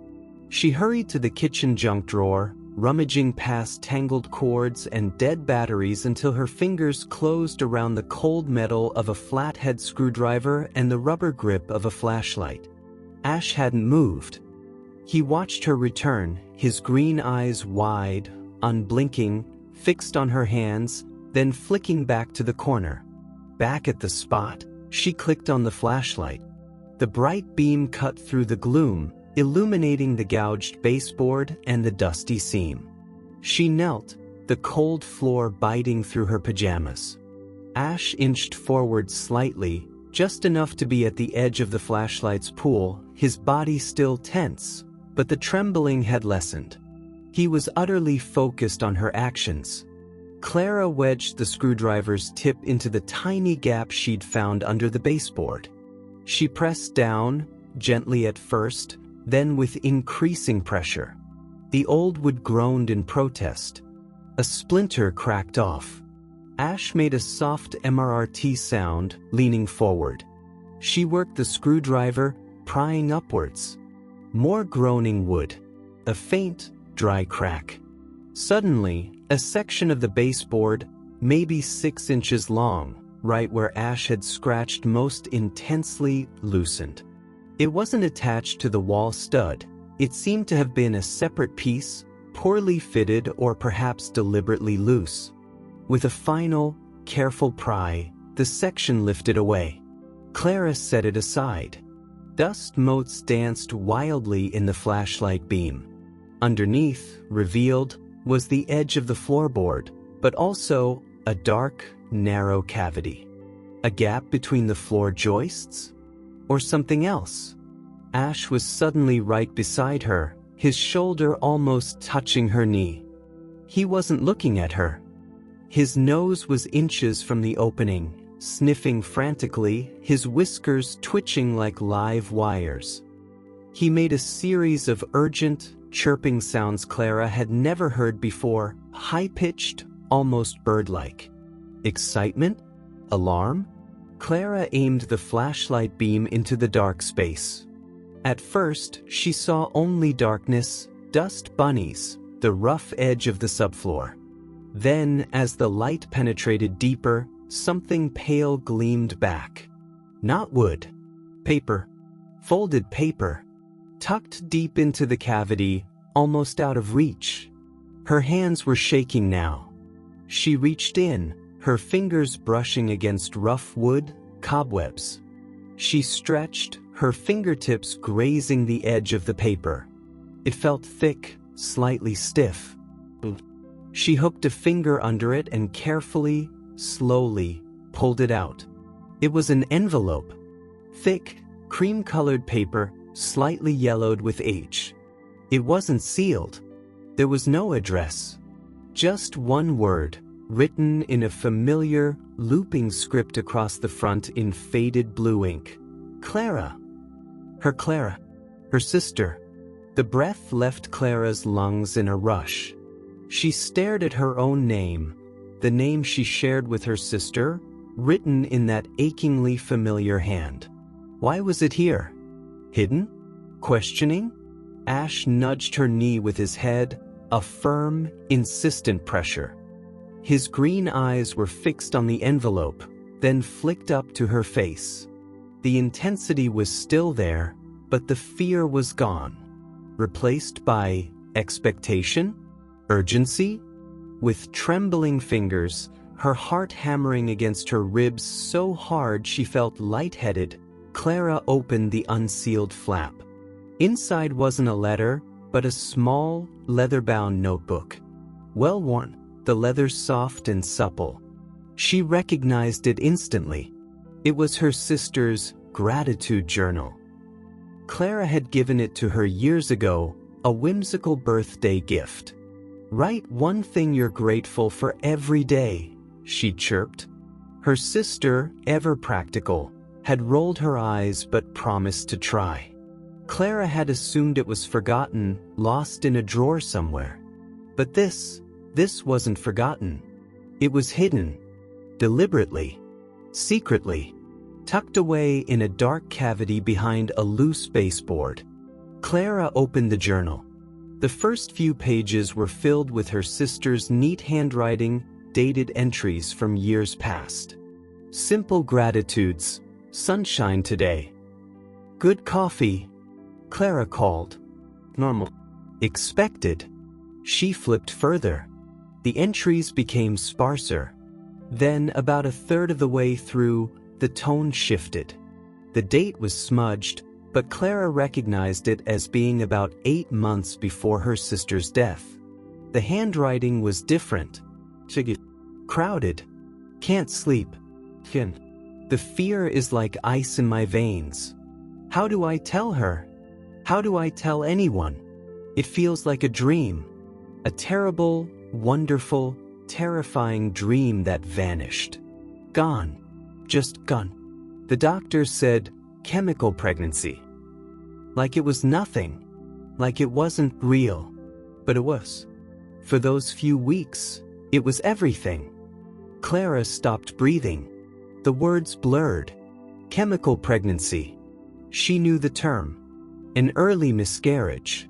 She hurried to the kitchen junk drawer, rummaging past tangled cords and dead batteries until her fingers closed around the cold metal of a flathead screwdriver and the rubber grip of a flashlight. Ash hadn't moved. He watched her return, his green eyes wide, unblinking, fixed on her hands, then flicking back to the corner. Back at the spot, she clicked on the flashlight. The bright beam cut through the gloom, illuminating the gouged baseboard and the dusty seam. She knelt, the cold floor biting through her pajamas. Ash inched forward slightly, just enough to be at the edge of the flashlight's pool, his body still tense, but the trembling had lessened. He was utterly focused on her actions. Clara wedged the screwdriver's tip into the tiny gap she'd found under the baseboard. She pressed down, gently at first, then with increasing pressure. The old wood groaned in protest. A splinter cracked off. Ash made a soft MRRT sound, leaning forward. She worked the screwdriver, prying upwards. More groaning wood. A faint, dry crack. Suddenly, a section of the baseboard, maybe 6 inches long, right where Ash had scratched most intensely, loosened. It wasn't attached to the wall stud. It seemed to have been a separate piece, poorly fitted or perhaps deliberately loose. With a final, careful pry, the section lifted away. Clara set it aside. Dust motes danced wildly in the flashlight beam. Underneath, revealed, was the edge of the floorboard, but also a dark, narrow cavity. A gap between the floor joists? Or something else? Ash was suddenly right beside her, his shoulder almost touching her knee. He wasn't looking at her. His nose was inches from the opening, sniffing frantically, his whiskers twitching like live wires. He made a series of urgent, chirping sounds Clara had never heard before, high-pitched, almost bird-like. Excitement? Alarm? Clara aimed the flashlight beam into the dark space. At first, she saw only darkness, dust bunnies, the rough edge of the subfloor. Then, as the light penetrated deeper, something pale gleamed back. Not wood. Paper. Folded paper. Tucked deep into the cavity, almost out of reach. Her hands were shaking now. She reached in, her fingers brushing against rough wood, cobwebs. She stretched, her fingertips grazing the edge of the paper. It felt thick, slightly stiff. She hooked a finger under it and carefully, slowly, pulled it out. It was an envelope. Thick, cream-colored paper, slightly yellowed with age. It wasn't sealed. There was no address. Just one word, written in a familiar, looping script across the front in faded blue ink. Clara. Her Clara. Her sister. The breath left Clara's lungs in a rush. She stared at her own name, the name she shared with her sister, written in that achingly familiar hand. Why was it here? Hidden? Questioning? Ash nudged her knee with his head, a firm, insistent pressure. His green eyes were fixed on the envelope, then flicked up to her face. The intensity was still there, but the fear was gone, replaced by expectation, urgency. With trembling fingers, her heart hammering against her ribs so hard she felt lightheaded, Clara opened the unsealed flap. Inside wasn't a letter, but a small, leather-bound notebook. Well-worn, the leather soft and supple. She recognized it instantly. It was her sister's gratitude journal. Clara had given it to her years ago, a whimsical birthday gift. "Write one thing you're grateful for every day," she chirped. Her sister, ever practical, had rolled her eyes but promised to try. Clara had assumed it was forgotten, lost in a drawer somewhere. But this wasn't forgotten. It was hidden, deliberately, secretly, tucked away in a dark cavity behind a loose baseboard. Clara opened the journal. The first few pages were filled with her sister's neat handwriting, dated entries from years past. Simple gratitudes, sunshine today. Good coffee, Clara called. Normal. Expected. She flipped further. The entries became sparser. Then, about a third of the way through, the tone shifted. The date was smudged, but Clara recognized it as being about 8 months before her sister's death. The handwriting was different. Crowded. Can't sleep. The fear is like ice in my veins. How do I tell her? How do I tell anyone? It feels like a dream. A terrible, wonderful, terrifying dream that vanished. Gone. Just gone. The doctor said, chemical pregnancy. Like it was nothing. Like it wasn't real. But it was. For those few weeks, it was everything. Clara stopped breathing. The words blurred. Chemical pregnancy. She knew the term. An early miscarriage.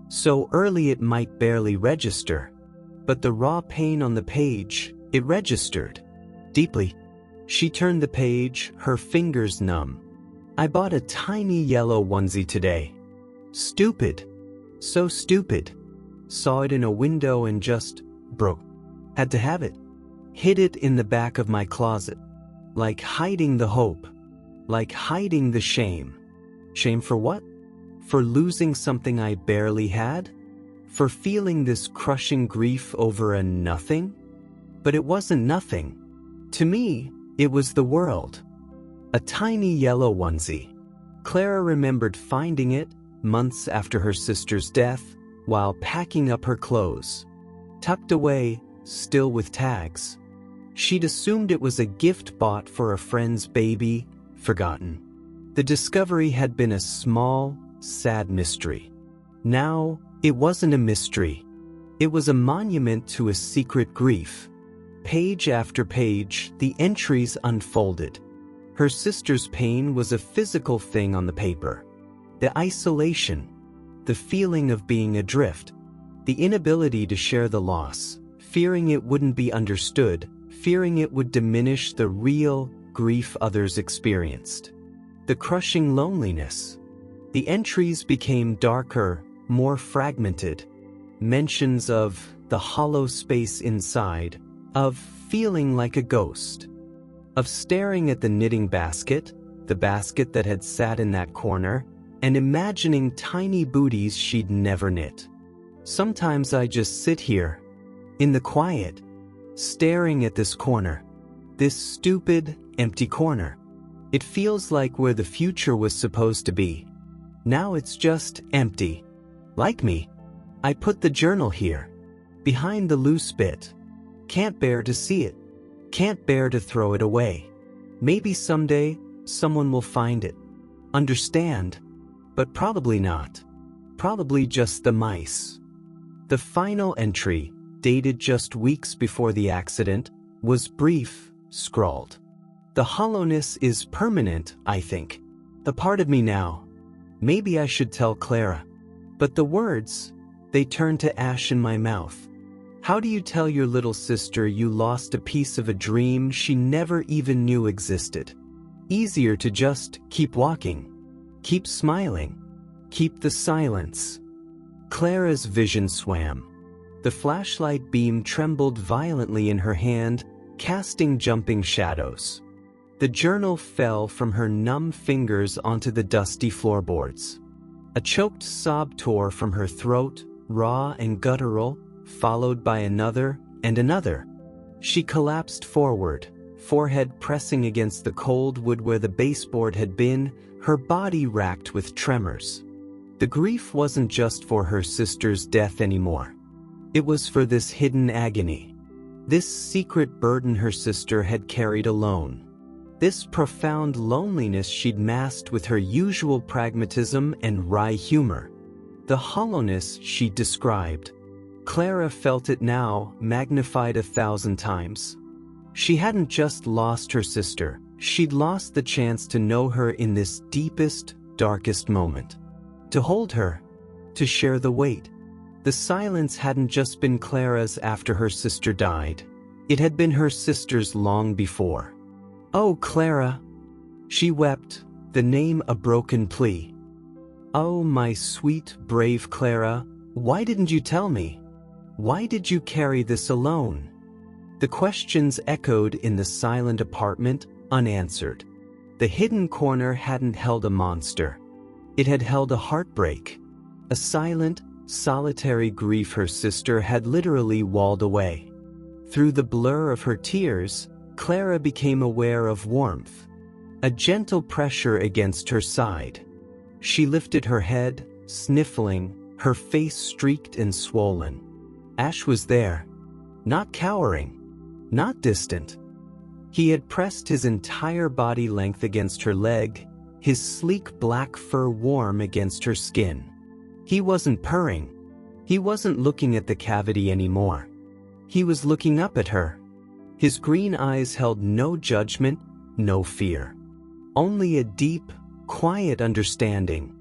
So early it might barely register. But the raw pain on the page, it registered. Deeply. She turned the page, her fingers numb. I bought a tiny yellow onesie today. Stupid. So stupid. Saw it in a window and just broke. Had to have it. Hid it in the back of my closet. Like hiding the hope. Like hiding the shame. Shame for what? For losing something I barely had? For feeling this crushing grief over a nothing? But it wasn't nothing. To me, it was the world. A tiny yellow onesie. Clara remembered finding it, months after her sister's death, while packing up her clothes. Tucked away, still with tags. She'd assumed it was a gift bought for a friend's baby, forgotten. The discovery had been a small, sad mystery. Now, it wasn't a mystery. It was a monument to a secret grief. Page after page, the entries unfolded. Her sister's pain was a physical thing on the paper. The isolation, the feeling of being adrift, the inability to share the loss, fearing it wouldn't be understood, fearing it would diminish the real grief others experienced. The crushing loneliness. The entries became darker, more fragmented. Mentions of the hollow space inside, of feeling like a ghost, of staring at the knitting basket, the basket that had sat in that corner, and imagining tiny booties she'd never knit. Sometimes I just sit here, in the quiet, staring at this corner, this stupid, empty corner. It feels like where the future was supposed to be. Now it's just empty. Like me. I put the journal here, behind the loose bit. Can't bear to see it. Can't bear to throw it away. Maybe someday, someone will find it. Understand. But probably not. Probably just the mice. The final entry, dated just weeks before the accident, was brief, scrawled. The hollowness is permanent, I think. A part of me now. Maybe I should tell Clara. But the words, they turn to ash in my mouth. How do you tell your little sister you lost a piece of a dream she never even knew existed? Easier to just keep walking. Keep smiling. Keep the silence. Clara's vision swam. The flashlight beam trembled violently in her hand, casting jumping shadows. The journal fell from her numb fingers onto the dusty floorboards. A choked sob tore from her throat, raw and guttural, followed by another and another. She collapsed forward, forehead pressing against the cold wood where the baseboard had been, her body racked with tremors. The grief wasn't just for her sister's death anymore. It was for this hidden agony. This secret burden her sister had carried alone. This profound loneliness she'd masked with her usual pragmatism and wry humor. The hollowness she described. Clara felt it now, magnified 1,000 times. She hadn't just lost her sister, she'd lost the chance to know her in this deepest, darkest moment. To hold her, to share the weight. The silence hadn't just been Clara's after her sister died. It had been her sister's long before. "Oh, Clara," she wept, the name a broken plea. "Oh, my sweet, brave Clara, why didn't you tell me? Why did you carry this alone?" The questions echoed in the silent apartment, unanswered. The hidden corner hadn't held a monster. It had held a heartbreak. A silent, solitary grief her sister had literally walled away. Through the blur of her tears, Clara became aware of warmth. A gentle pressure against her side. She lifted her head, sniffling, her face streaked and swollen. Ash was there. Not cowering. Not distant. He had pressed his entire body length against her leg, his sleek black fur warm against her skin. He wasn't purring. He wasn't looking at the cavity anymore. He was looking up at her. His green eyes held no judgment, no fear. Only a deep, quiet understanding.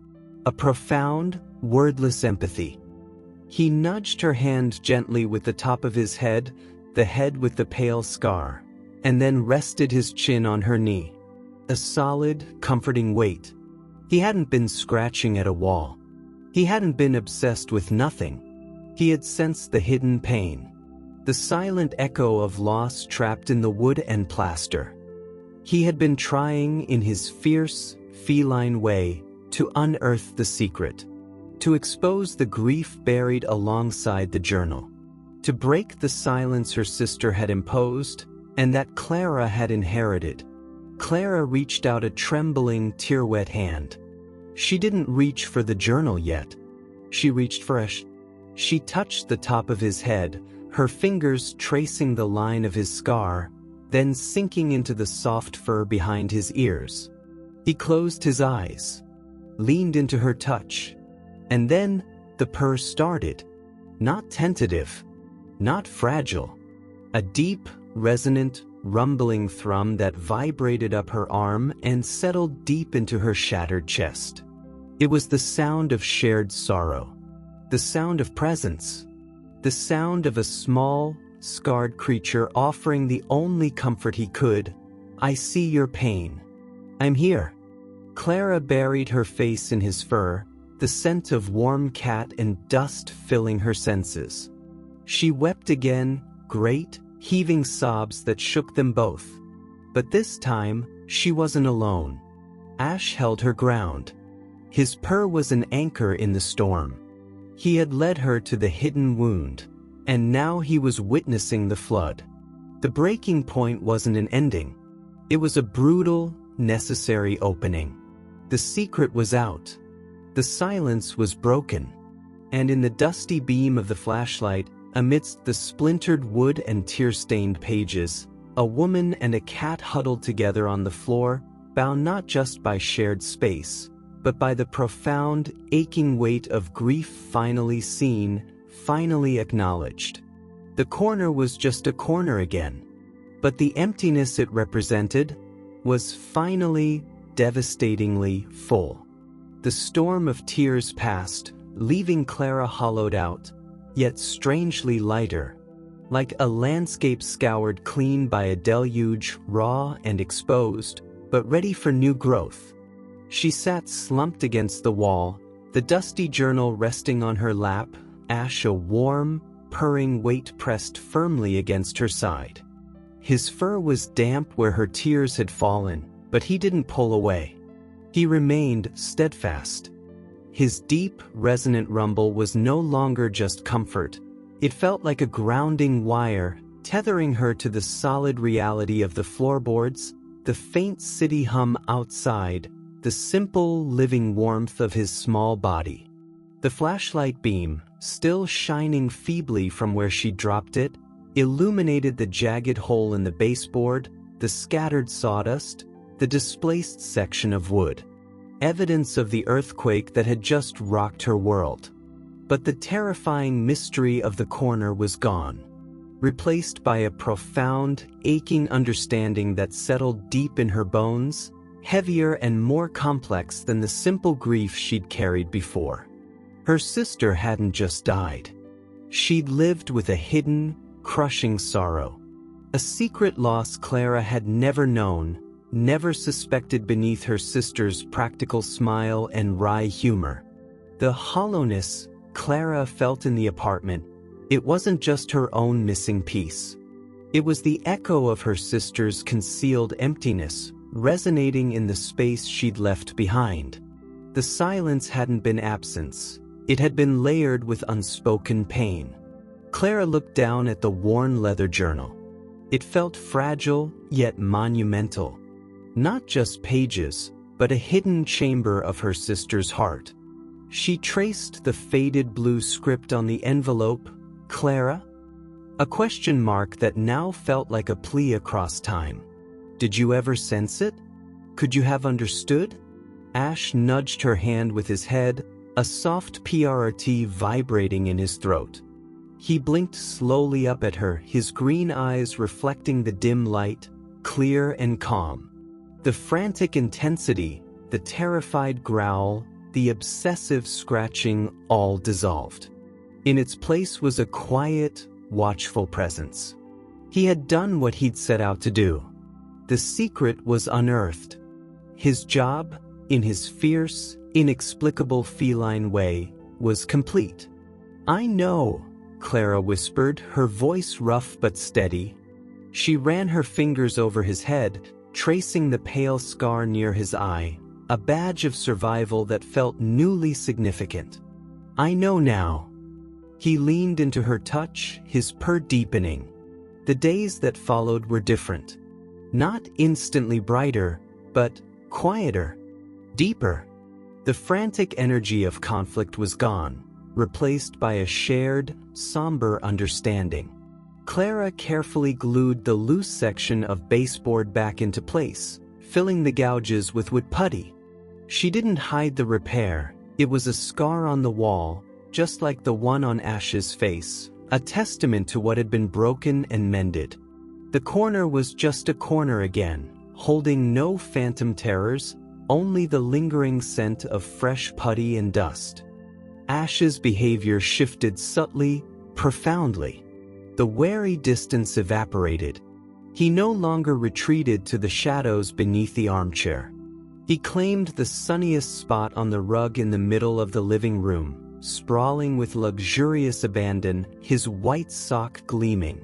A profound, wordless empathy. He nudged her hand gently with the top of his head, the head with the pale scar, and then rested his chin on her knee. A solid, comforting weight. He hadn't been scratching at a wall. He hadn't been obsessed with nothing. He had sensed the hidden pain. The silent echo of loss trapped in the wood and plaster. He had been trying, in his fierce, feline way, to unearth the secret. To expose the grief buried alongside the journal. To break the silence her sister had imposed, and that Clara had inherited. Clara reached out a trembling, tear-wet hand. She didn't reach for the journal yet. She reached for Ash. She touched the top of his head, her fingers tracing the line of his scar, then sinking into the soft fur behind his ears. He closed his eyes, leaned into her touch, and then the purr started. Not tentative, not fragile. A deep, resonant, rumbling thrum that vibrated up her arm and settled deep into her shattered chest. It was the sound of shared sorrow, the sound of presence, the sound of a small, scarred creature offering the only comfort he could. "I see your pain. I'm here." Clara buried her face in his fur, the scent of warm cat and dust filling her senses. She wept again, great, heaving sobs that shook them both. But this time, she wasn't alone. Ash held her ground. His purr was an anchor in the storm. He had led her to the hidden wound, and now he was witnessing the flood. The breaking point wasn't an ending. It was a brutal, necessary opening. The secret was out. The silence was broken. And in the dusty beam of the flashlight, amidst the splintered wood and tear-stained pages, a woman and a cat huddled together on the floor, bound not just by shared space, but by the profound, aching weight of grief finally seen, finally acknowledged. The corner was just a corner again, but the emptiness it represented was finally, devastatingly full. The storm of tears passed, leaving Clara hollowed out, yet strangely lighter, like a landscape scoured clean by a deluge, raw and exposed, but ready for new growth. She sat slumped against the wall, the dusty journal resting on her lap, Ash a warm, purring weight pressed firmly against her side. His fur was damp where her tears had fallen, but he didn't pull away. He remained steadfast. His deep, resonant rumble was no longer just comfort. It felt like a grounding wire, tethering her to the solid reality of the floorboards, the faint city hum outside, the simple, living warmth of his small body. The flashlight beam, still shining feebly from where she dropped it, illuminated the jagged hole in the baseboard, the scattered sawdust, the displaced section of wood. Evidence of the earthquake that had just rocked her world. But the terrifying mystery of the corner was gone, replaced by a profound, aching understanding that settled deep in her bones, heavier and more complex than the simple grief she'd carried before. Her sister hadn't just died. She'd lived with a hidden, crushing sorrow. A secret loss Clara had never known, never suspected beneath her sister's practical smile and wry humor. The hollowness Clara felt in the apartment, it wasn't just her own missing piece. It was the echo of her sister's concealed emptiness, resonating in the space she'd left behind. The silence hadn't been absence. It had been layered with unspoken pain. Clara looked down at the worn leather journal. It felt fragile, yet monumental. Not just pages, but a hidden chamber of her sister's heart. She traced the faded blue script on the envelope, Clara? A question mark that now felt like a plea across time. Did you ever sense it? Could you have understood? Ash nudged her hand with his head, a soft PRT vibrating in his throat. He blinked slowly up at her, his green eyes reflecting the dim light, clear and calm. The frantic intensity, the terrified growl, the obsessive scratching all dissolved. In its place was a quiet, watchful presence. He had done what he'd set out to do. The secret was unearthed. His job, in his fierce, inexplicable feline way, was complete. "I know," Clara whispered, her voice rough but steady. She ran her fingers over his head, tracing the pale scar near his eye, a badge of survival that felt newly significant. "I know now." He leaned into her touch, his purr deepening. The days that followed were different. Not instantly brighter, but quieter, deeper. The frantic energy of conflict was gone, replaced by a shared, somber understanding. Clara carefully glued the loose section of baseboard back into place, filling the gouges with wood putty. She didn't hide the repair. It was a scar on the wall, just like the one on Ash's face, a testament to what had been broken and mended. The corner was just a corner again, holding no phantom terrors, only the lingering scent of fresh putty and dust. Ash's behavior shifted subtly, profoundly. The wary distance evaporated. He no longer retreated to the shadows beneath the armchair. He claimed the sunniest spot on the rug in the middle of the living room, sprawling with luxurious abandon, his white sock gleaming.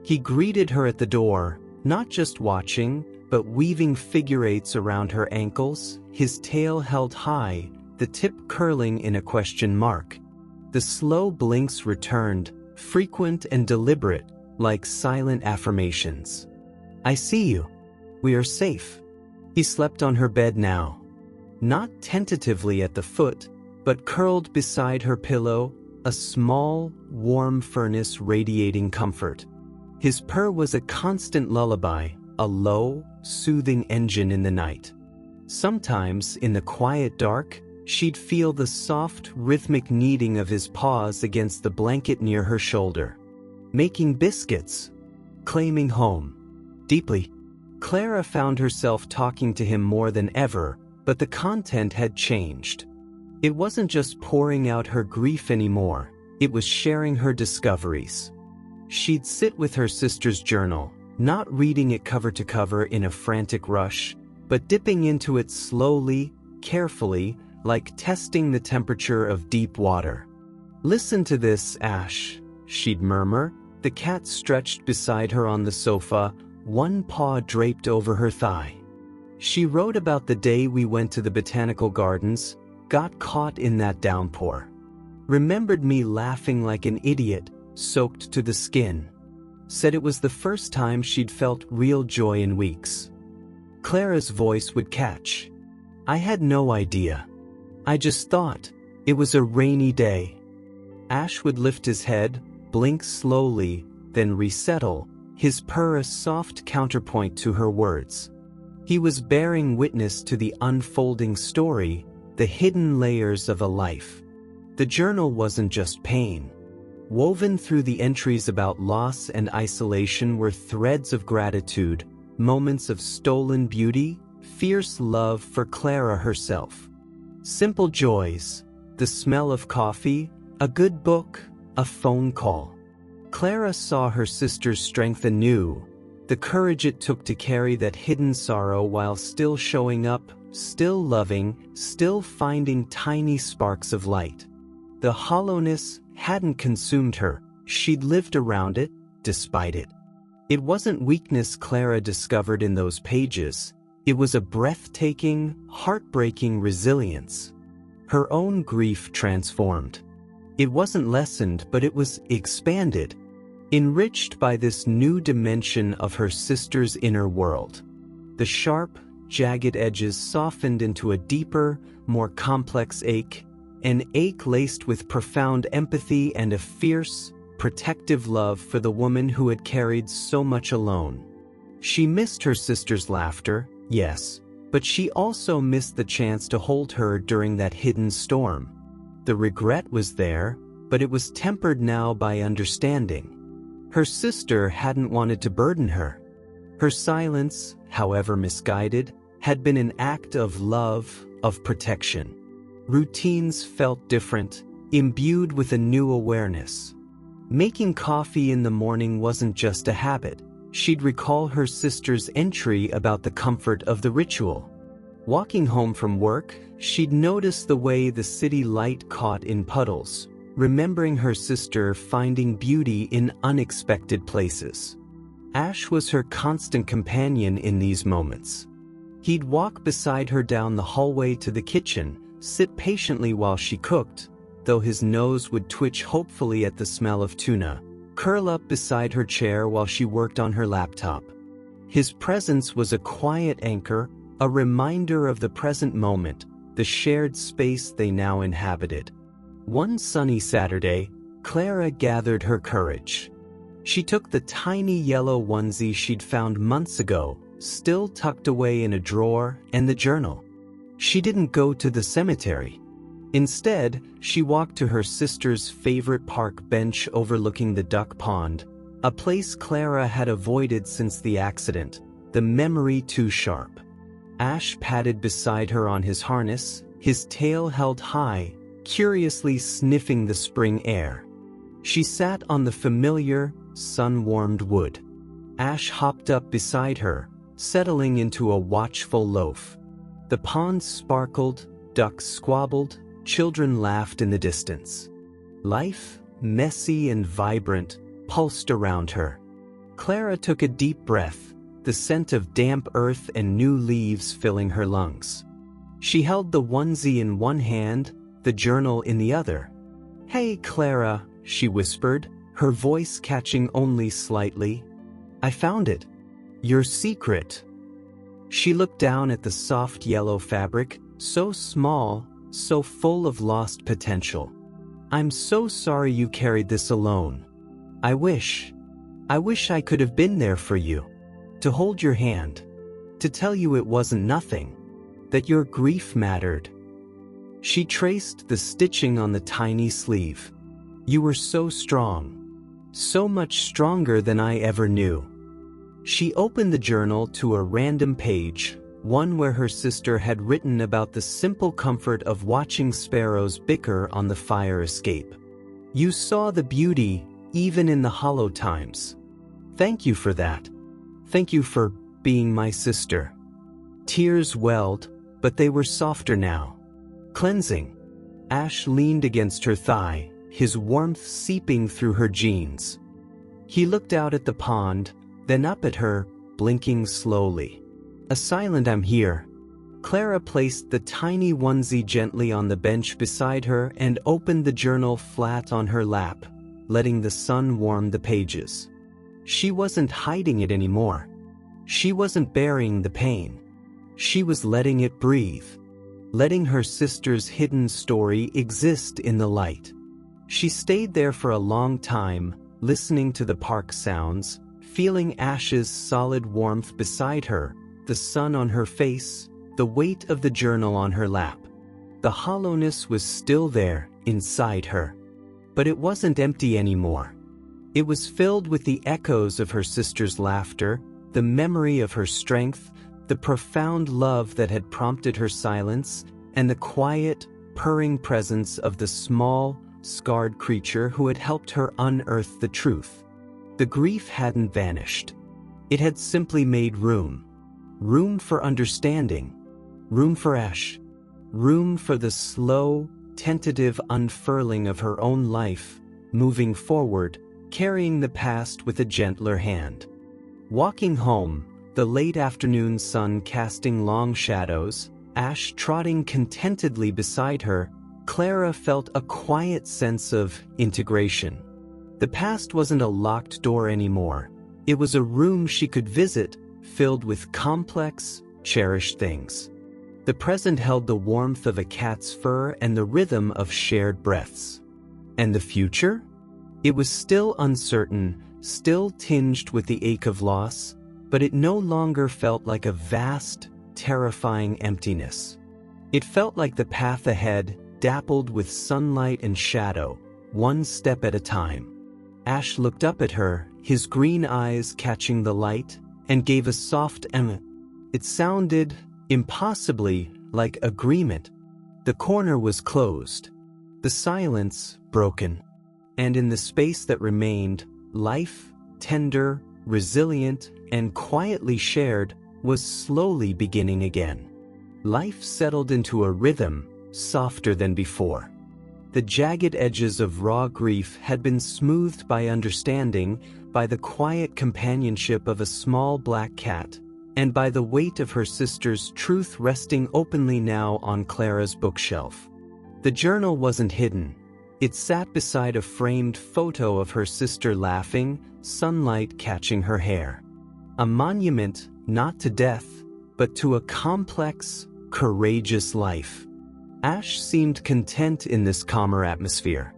He greeted her at the door, not just watching, but weaving figure eights around her ankles, his tail held high, the tip curling in a question mark. The slow blinks returned, frequent and deliberate, like silent affirmations. "I see you. We are safe." He slept on her bed now. Not tentatively at the foot, but curled beside her pillow, a small, warm furnace radiating comfort. His purr was a constant lullaby, a low, soothing engine in the night. Sometimes, in the quiet dark, she'd feel the soft, rhythmic kneading of his paws against the blanket near her shoulder. Making biscuits. Claiming home. Deeply. Clara found herself talking to him more than ever, but the content had changed. It wasn't just pouring out her grief anymore, it was sharing her discoveries. She'd sit with her sister's journal, not reading it cover to cover in a frantic rush, but dipping into it slowly, carefully, like testing the temperature of deep water. "Listen to this, Ash," she'd murmur, the cat stretched beside her on the sofa, one paw draped over her thigh. She wrote about the day we went to the botanical gardens, got caught in that downpour. Remembered me laughing like an idiot, soaked to the skin. Said it was the first time she'd felt real joy in weeks. Clara's voice would catch. "I had no idea. I just thought it was a rainy day." Ash would lift his head, blink slowly, then resettle, his purr a soft counterpoint to her words. He was bearing witness to the unfolding story, the hidden layers of a life. The journal wasn't just pain. Woven through the entries about loss and isolation were threads of gratitude, moments of stolen beauty, fierce love for Clara herself. Simple joys, the smell of coffee, a good book, a phone call. Clara saw her sister's strength anew, the courage it took to carry that hidden sorrow while still showing up, still loving, still finding tiny sparks of light. The hollowness hadn't consumed her, she'd lived around it, despite it. It wasn't weakness Clara discovered in those pages, it was a breathtaking, heartbreaking resilience. Her own grief transformed. It wasn't lessened, but it was expanded, enriched by this new dimension of her sister's inner world. The sharp, jagged edges softened into a deeper, more complex ache, an ache laced with profound empathy and a fierce, protective love for the woman who had carried so much alone. She missed her sister's laughter, yes, but she also missed the chance to hold her during that hidden storm. The regret was there, but it was tempered now by understanding. Her sister hadn't wanted to burden her. Her silence, however misguided, had been an act of love, of protection. Routines felt different, imbued with a new awareness. Making coffee in the morning wasn't just a habit. She'd recall her sister's entry about the comfort of the ritual. Walking home from work, she'd notice the way the city light caught in puddles, remembering her sister finding beauty in unexpected places. Ash was her constant companion in these moments. He'd walk beside her down the hallway to the kitchen, sit patiently while she cooked, though his nose would twitch hopefully at the smell of tuna, curl up beside her chair while she worked on her laptop. His presence was a quiet anchor, a reminder of the present moment, the shared space they now inhabited. One sunny Saturday, Clara gathered her courage. She took the tiny yellow onesie she'd found months ago, still tucked away in a drawer, and the journal. She didn't go to the cemetery. Instead, she walked to her sister's favorite park bench overlooking the duck pond, a place Clara had avoided since the accident, the memory too sharp. Ash padded beside her on his harness, his tail held high, curiously sniffing the spring air. She sat on the familiar, sun-warmed wood. Ash hopped up beside her, settling into a watchful loaf. The pond sparkled, ducks squabbled, children laughed in the distance. Life, messy and vibrant, pulsed around her. Clara took a deep breath, the scent of damp earth and new leaves filling her lungs. She held the onesie in one hand, the journal in the other. "Hey, Clara," she whispered, her voice catching only slightly. "I found it. Your secret." She looked down at the soft yellow fabric, so small, so full of lost potential. "I'm so sorry you carried this alone. I wish I could have been there for you. To hold your hand. To tell you it wasn't nothing. That your grief mattered." She traced the stitching on the tiny sleeve. "You were so strong. So much stronger than I ever knew." She opened the journal to a random page, one where her sister had written about the simple comfort of watching sparrows bicker on the fire escape. "You saw the beauty, even in the hollow times. Thank you for that. Thank you for being my sister." Tears welled, but they were softer now. Cleansing. Ash leaned against her thigh, his warmth seeping through her jeans. He looked out at the pond, then up at her, blinking slowly. A silent "I'm here." Clara placed the tiny onesie gently on the bench beside her and opened the journal flat on her lap, letting the sun warm the pages. She wasn't hiding it anymore. She wasn't burying the pain. She was letting it breathe, letting her sister's hidden story exist in the light. She stayed there for a long time, listening to the park sounds, feeling Ash's solid warmth beside her, the sun on her face, the weight of the journal on her lap. The hollowness was still there, inside her. But it wasn't empty anymore. It was filled with the echoes of her sister's laughter, the memory of her strength, the profound love that had prompted her silence, and the quiet, purring presence of the small, scarred creature who had helped her unearth the truth. The grief hadn't vanished. It had simply made room. Room for understanding. Room for Ash. Room for the slow, tentative unfurling of her own life, moving forward, carrying the past with a gentler hand. Walking home, the late afternoon sun casting long shadows, Ash trotting contentedly beside her, Clara felt a quiet sense of integration. The past wasn't a locked door anymore. It was a room she could visit, filled with complex, cherished things. The present held the warmth of a cat's fur and the rhythm of shared breaths. And the future? It was still uncertain, still tinged with the ache of loss, but it no longer felt like a vast, terrifying emptiness. It felt like the path ahead, dappled with sunlight and shadow, one step at a time. Ash looked up at her, his green eyes catching the light, and gave a soft "em." It sounded impossibly like agreement. The corner was closed, the silence broken, and in the space that remained, life, tender, resilient, and quietly shared, was slowly beginning again. Life settled into a rhythm, softer than before. The jagged edges of raw grief had been smoothed by understanding, by the quiet companionship of a small black cat, and by the weight of her sister's truth resting openly now on Clara's bookshelf. The journal wasn't hidden. It sat beside a framed photo of her sister laughing, sunlight catching her hair. A monument, not to death, but to a complex, courageous life. Ash seemed content in this calmer atmosphere.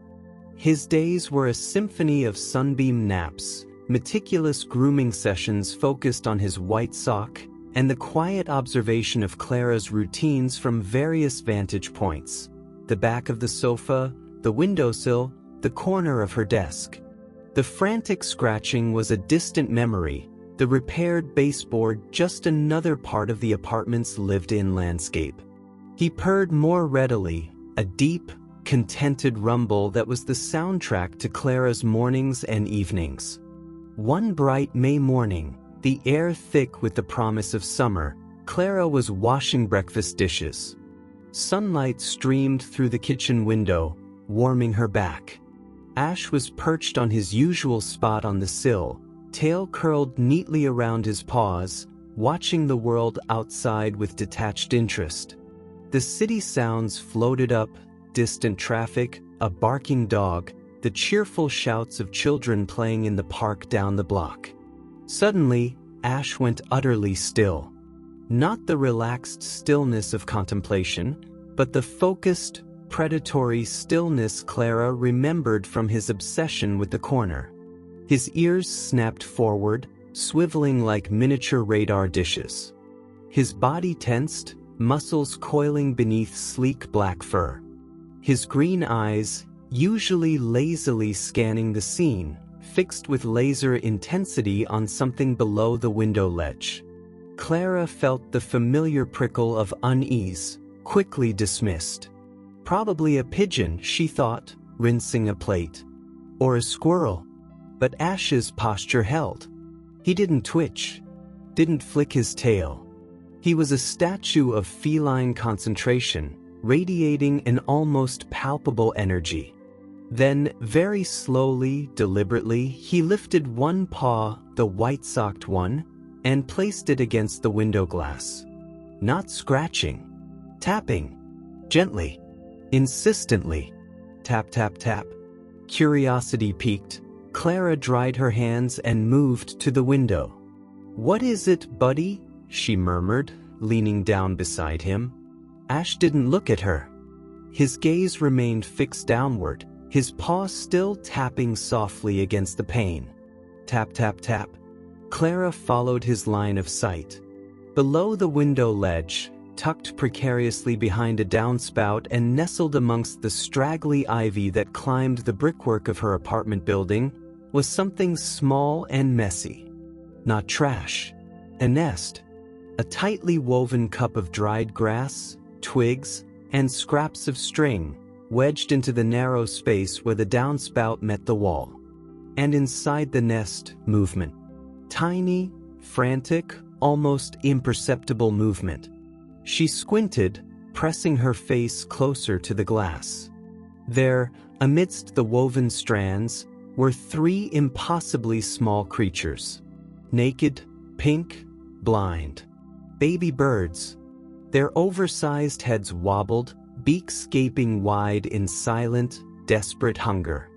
His days were a symphony of sunbeam naps, meticulous grooming sessions focused on his white sock, and the quiet observation of Clara's routines from various vantage points: the back of the sofa, the windowsill, the corner of her desk. The frantic scratching was a distant memory, the repaired baseboard just another part of the apartment's lived-in landscape. He purred more readily, a deep, contented rumble that was the soundtrack to Clara's mornings and evenings. One bright May morning, the air thick with the promise of summer, Clara was washing breakfast dishes. Sunlight streamed through the kitchen window, warming her back. Ash was perched on his usual spot on the sill, tail curled neatly around his paws, watching the world outside with detached interest. The city sounds floated up, distant traffic, a barking dog, the cheerful shouts of children playing in the park down the block. Suddenly, Ash went utterly still. Not the relaxed stillness of contemplation, but the focused, predatory stillness Clara remembered from his obsession with the corner. His ears snapped forward, swiveling like miniature radar dishes. His body tensed, muscles coiling beneath sleek black fur. His green eyes, usually lazily scanning the scene, fixed with laser intensity on something below the window ledge. Clara felt the familiar prickle of unease, quickly dismissed. Probably a pigeon, she thought, rinsing a plate. Or a squirrel. But Ash's posture held. He didn't twitch, didn't flick his tail. He was a statue of feline concentration, radiating an almost palpable energy. Then, very slowly, deliberately, he lifted one paw, the white-socked one, and placed it against the window glass. Not scratching. Tapping. Gently. Insistently. Tap, tap, tap. Curiosity piqued, Clara dried her hands and moved to the window. "What is it, buddy?" she murmured, leaning down beside him. Ash didn't look at her. His gaze remained fixed downward, his paw still tapping softly against the pane. Tap, tap, tap. Clara followed his line of sight. Below the window ledge, tucked precariously behind a downspout and nestled amongst the straggly ivy that climbed the brickwork of her apartment building, was something small and messy. Not trash. A nest. A tightly woven cup of dried grass, twigs, and scraps of string, wedged into the narrow space where the downspout met the wall. And inside the nest, movement. Tiny, frantic, almost imperceptible movement. She squinted, pressing her face closer to the glass. There, amidst the woven strands, were 3 impossibly small creatures. Naked, pink, blind. Baby birds. Their oversized heads wobbled, beaks gaping wide in silent, desperate hunger.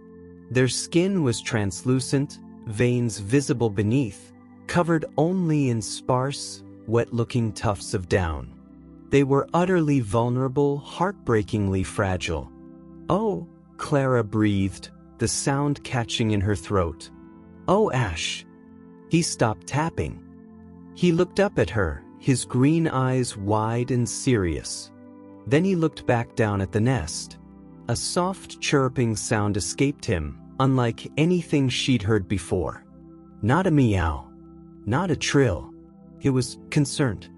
Their skin was translucent, veins visible beneath, covered only in sparse, wet-looking tufts of down. They were utterly vulnerable, heartbreakingly fragile. "Oh," Clara breathed, the sound catching in her throat. "Oh, Ash." He stopped tapping. He looked up at her, his green eyes wide and serious. Then he looked back down at the nest. A soft chirping sound escaped him, unlike anything she'd heard before. Not a meow. Not a trill. It was concerned.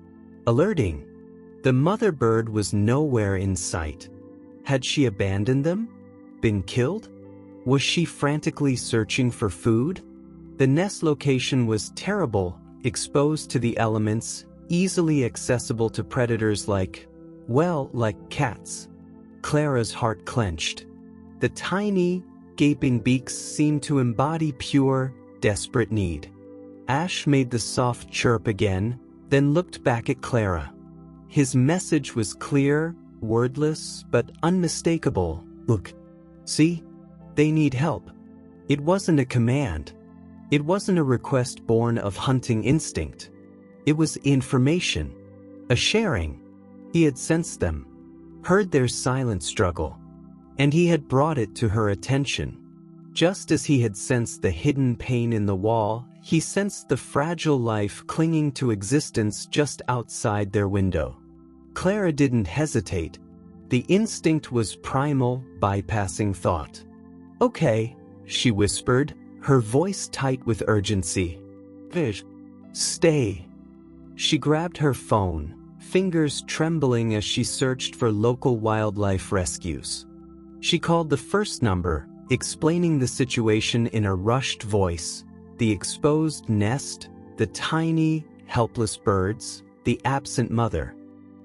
Alerting. The mother bird was nowhere in sight. Had she abandoned them? Been killed? Was she frantically searching for food? The nest location was terrible, exposed to the elements, easily accessible to predators like cats. Clara's heart clenched. The tiny, gaping beaks seemed to embody pure, desperate need. Ash made the soft chirp again, then looked back at Clara. His message was clear, wordless, but unmistakable. "Look. See? They need help." It wasn't a command. It wasn't a request born of hunting instinct. It was information. A sharing. He had sensed them, heard their silent struggle, and he had brought it to her attention. Just as he had sensed the hidden pain in the wall, he sensed the fragile life clinging to existence just outside their window. Clara didn't hesitate. The instinct was primal, bypassing thought. "Okay," she whispered, her voice tight with urgency. "Vish, stay." She grabbed her phone, fingers trembling as she searched for local wildlife rescues. She called the first number, explaining the situation in a rushed voice: the exposed nest, the tiny, helpless birds, the absent mother.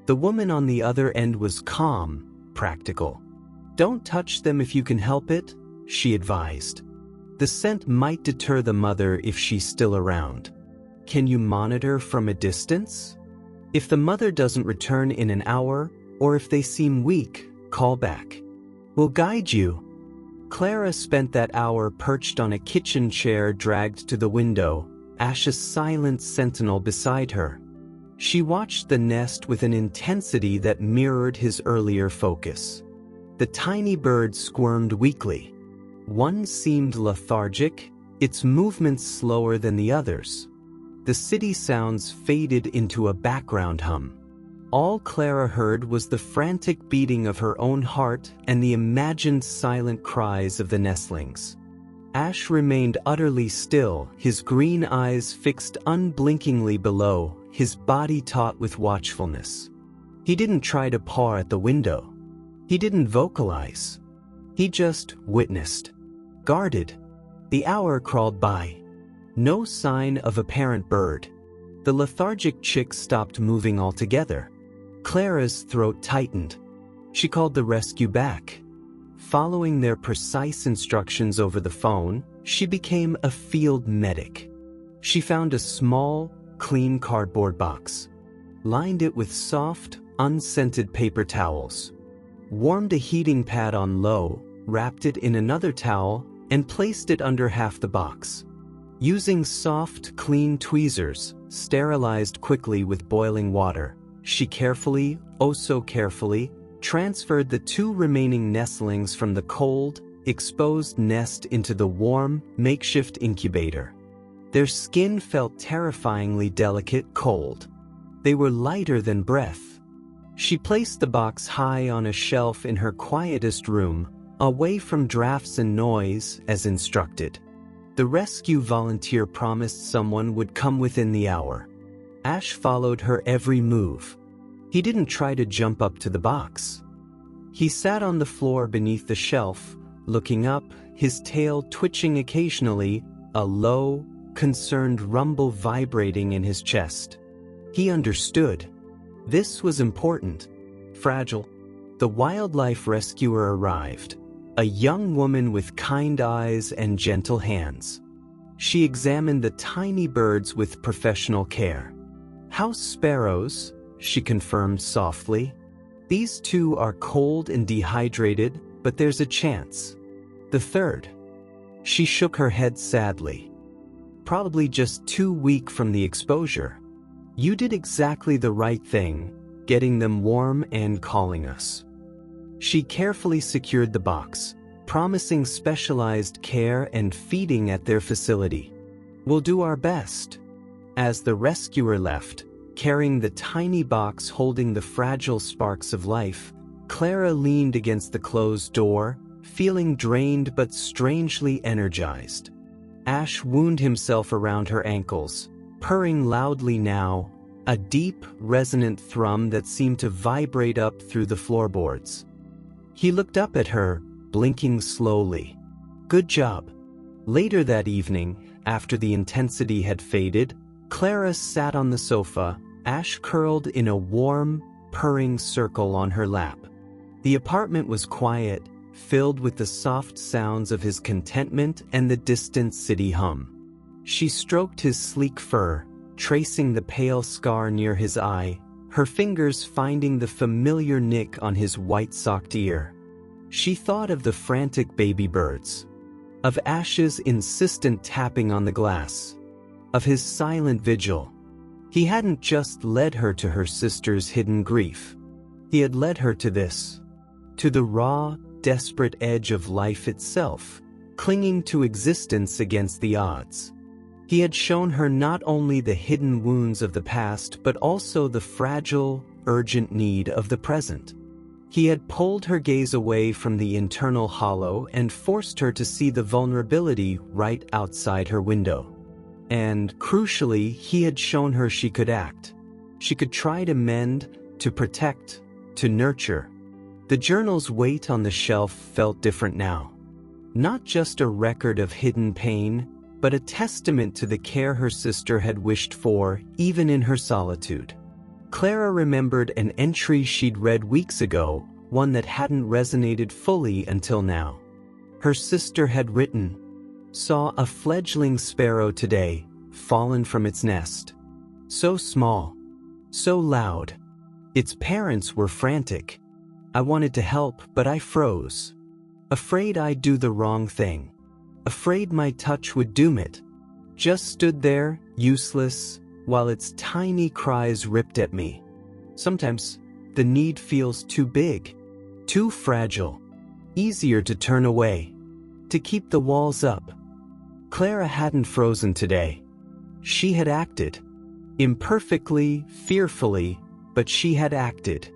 The woman on the other end was calm, practical. "Don't touch them if you can help it," she advised. "The scent might deter the mother if she's still around. Can you monitor from a distance? If the mother doesn't return in an hour, or if they seem weak, call back. We'll guide you." Clara spent that hour perched on a kitchen chair dragged to the window, Ash a silent sentinel beside her. She watched the nest with an intensity that mirrored his earlier focus. The tiny bird squirmed weakly. One seemed lethargic, its movements slower than the others. The city sounds faded into a background hum. All Clara heard was the frantic beating of her own heart and the imagined silent cries of the nestlings. Ash remained utterly still, his green eyes fixed unblinkingly below, his body taut with watchfulness. He didn't try to paw at the window. He didn't vocalize. He just witnessed. Guarded. The hour crawled by. No sign of a parent bird. The lethargic chick stopped moving altogether. Clara's throat tightened. She called the rescue back. Following their precise instructions over the phone, she became a field medic. She found a small, clean cardboard box, lined it with soft, unscented paper towels, warmed a heating pad on low, wrapped it in another towel, and placed it under half the box. Using soft, clean tweezers, sterilized quickly with boiling water, she carefully, oh so carefully, transferred the 2 remaining nestlings from the cold, exposed nest into the warm, makeshift incubator. Their skin felt terrifyingly delicate cold. They were lighter than breath. She placed the box high on a shelf in her quietest room, away from drafts and noise, as instructed. The rescue volunteer promised someone would come within the hour. Ash followed her every move. He didn't try to jump up to the box. He sat on the floor beneath the shelf, looking up, his tail twitching occasionally, a low, concerned rumble vibrating in his chest. He understood. This was important. Fragile. The wildlife rescuer arrived. A young woman with kind eyes and gentle hands. She examined the tiny birds with professional care. "House sparrows," she confirmed softly. "These two are cold and dehydrated, but there's a chance. The third." She shook her head sadly. "Probably just too weak from the exposure. You did exactly the right thing, getting them warm and calling us." She carefully secured the box, promising specialized care and feeding at their facility. "We'll do our best." As the rescuer left, carrying the tiny box holding the fragile sparks of life, Clara leaned against the closed door, feeling drained but strangely energized. Ash wound himself around her ankles, purring loudly now, a deep, resonant thrum that seemed to vibrate up through the floorboards. He looked up at her, blinking slowly. "Good job." Later that evening, after the intensity had faded, Clara sat on the sofa, Ash curled in a warm, purring circle on her lap. The apartment was quiet, filled with the soft sounds of his contentment and the distant city hum. She stroked his sleek fur, tracing the pale scar near his eye, her fingers finding the familiar nick on his white-socked ear. She thought of the frantic baby birds, of Ash's insistent tapping on the glass, of his silent vigil. He hadn't just led her to her sister's hidden grief. He had led her to this, to the raw, desperate edge of life itself, clinging to existence against the odds. He had shown her not only the hidden wounds of the past but also the fragile, urgent need of the present. He had pulled her gaze away from the internal hollow and forced her to see the vulnerability right outside her window. And, crucially, he had shown her she could act. She could try to mend, to protect, to nurture. The journal's weight on the shelf felt different now. Not just a record of hidden pain, but a testament to the care her sister had wished for, even in her solitude. Clara remembered an entry she'd read weeks ago, one that hadn't resonated fully until now. Her sister had written, "Saw a fledgling sparrow today, fallen from its nest. So small, so loud. Its parents were frantic. I wanted to help, but I froze. Afraid I'd do the wrong thing. Afraid my touch would doom it. Just stood there, useless, while its tiny cries ripped at me. Sometimes, the need feels too big, too fragile, easier to turn away, to keep the walls up." Clara hadn't frozen today. She had acted. Imperfectly, fearfully, but she had acted.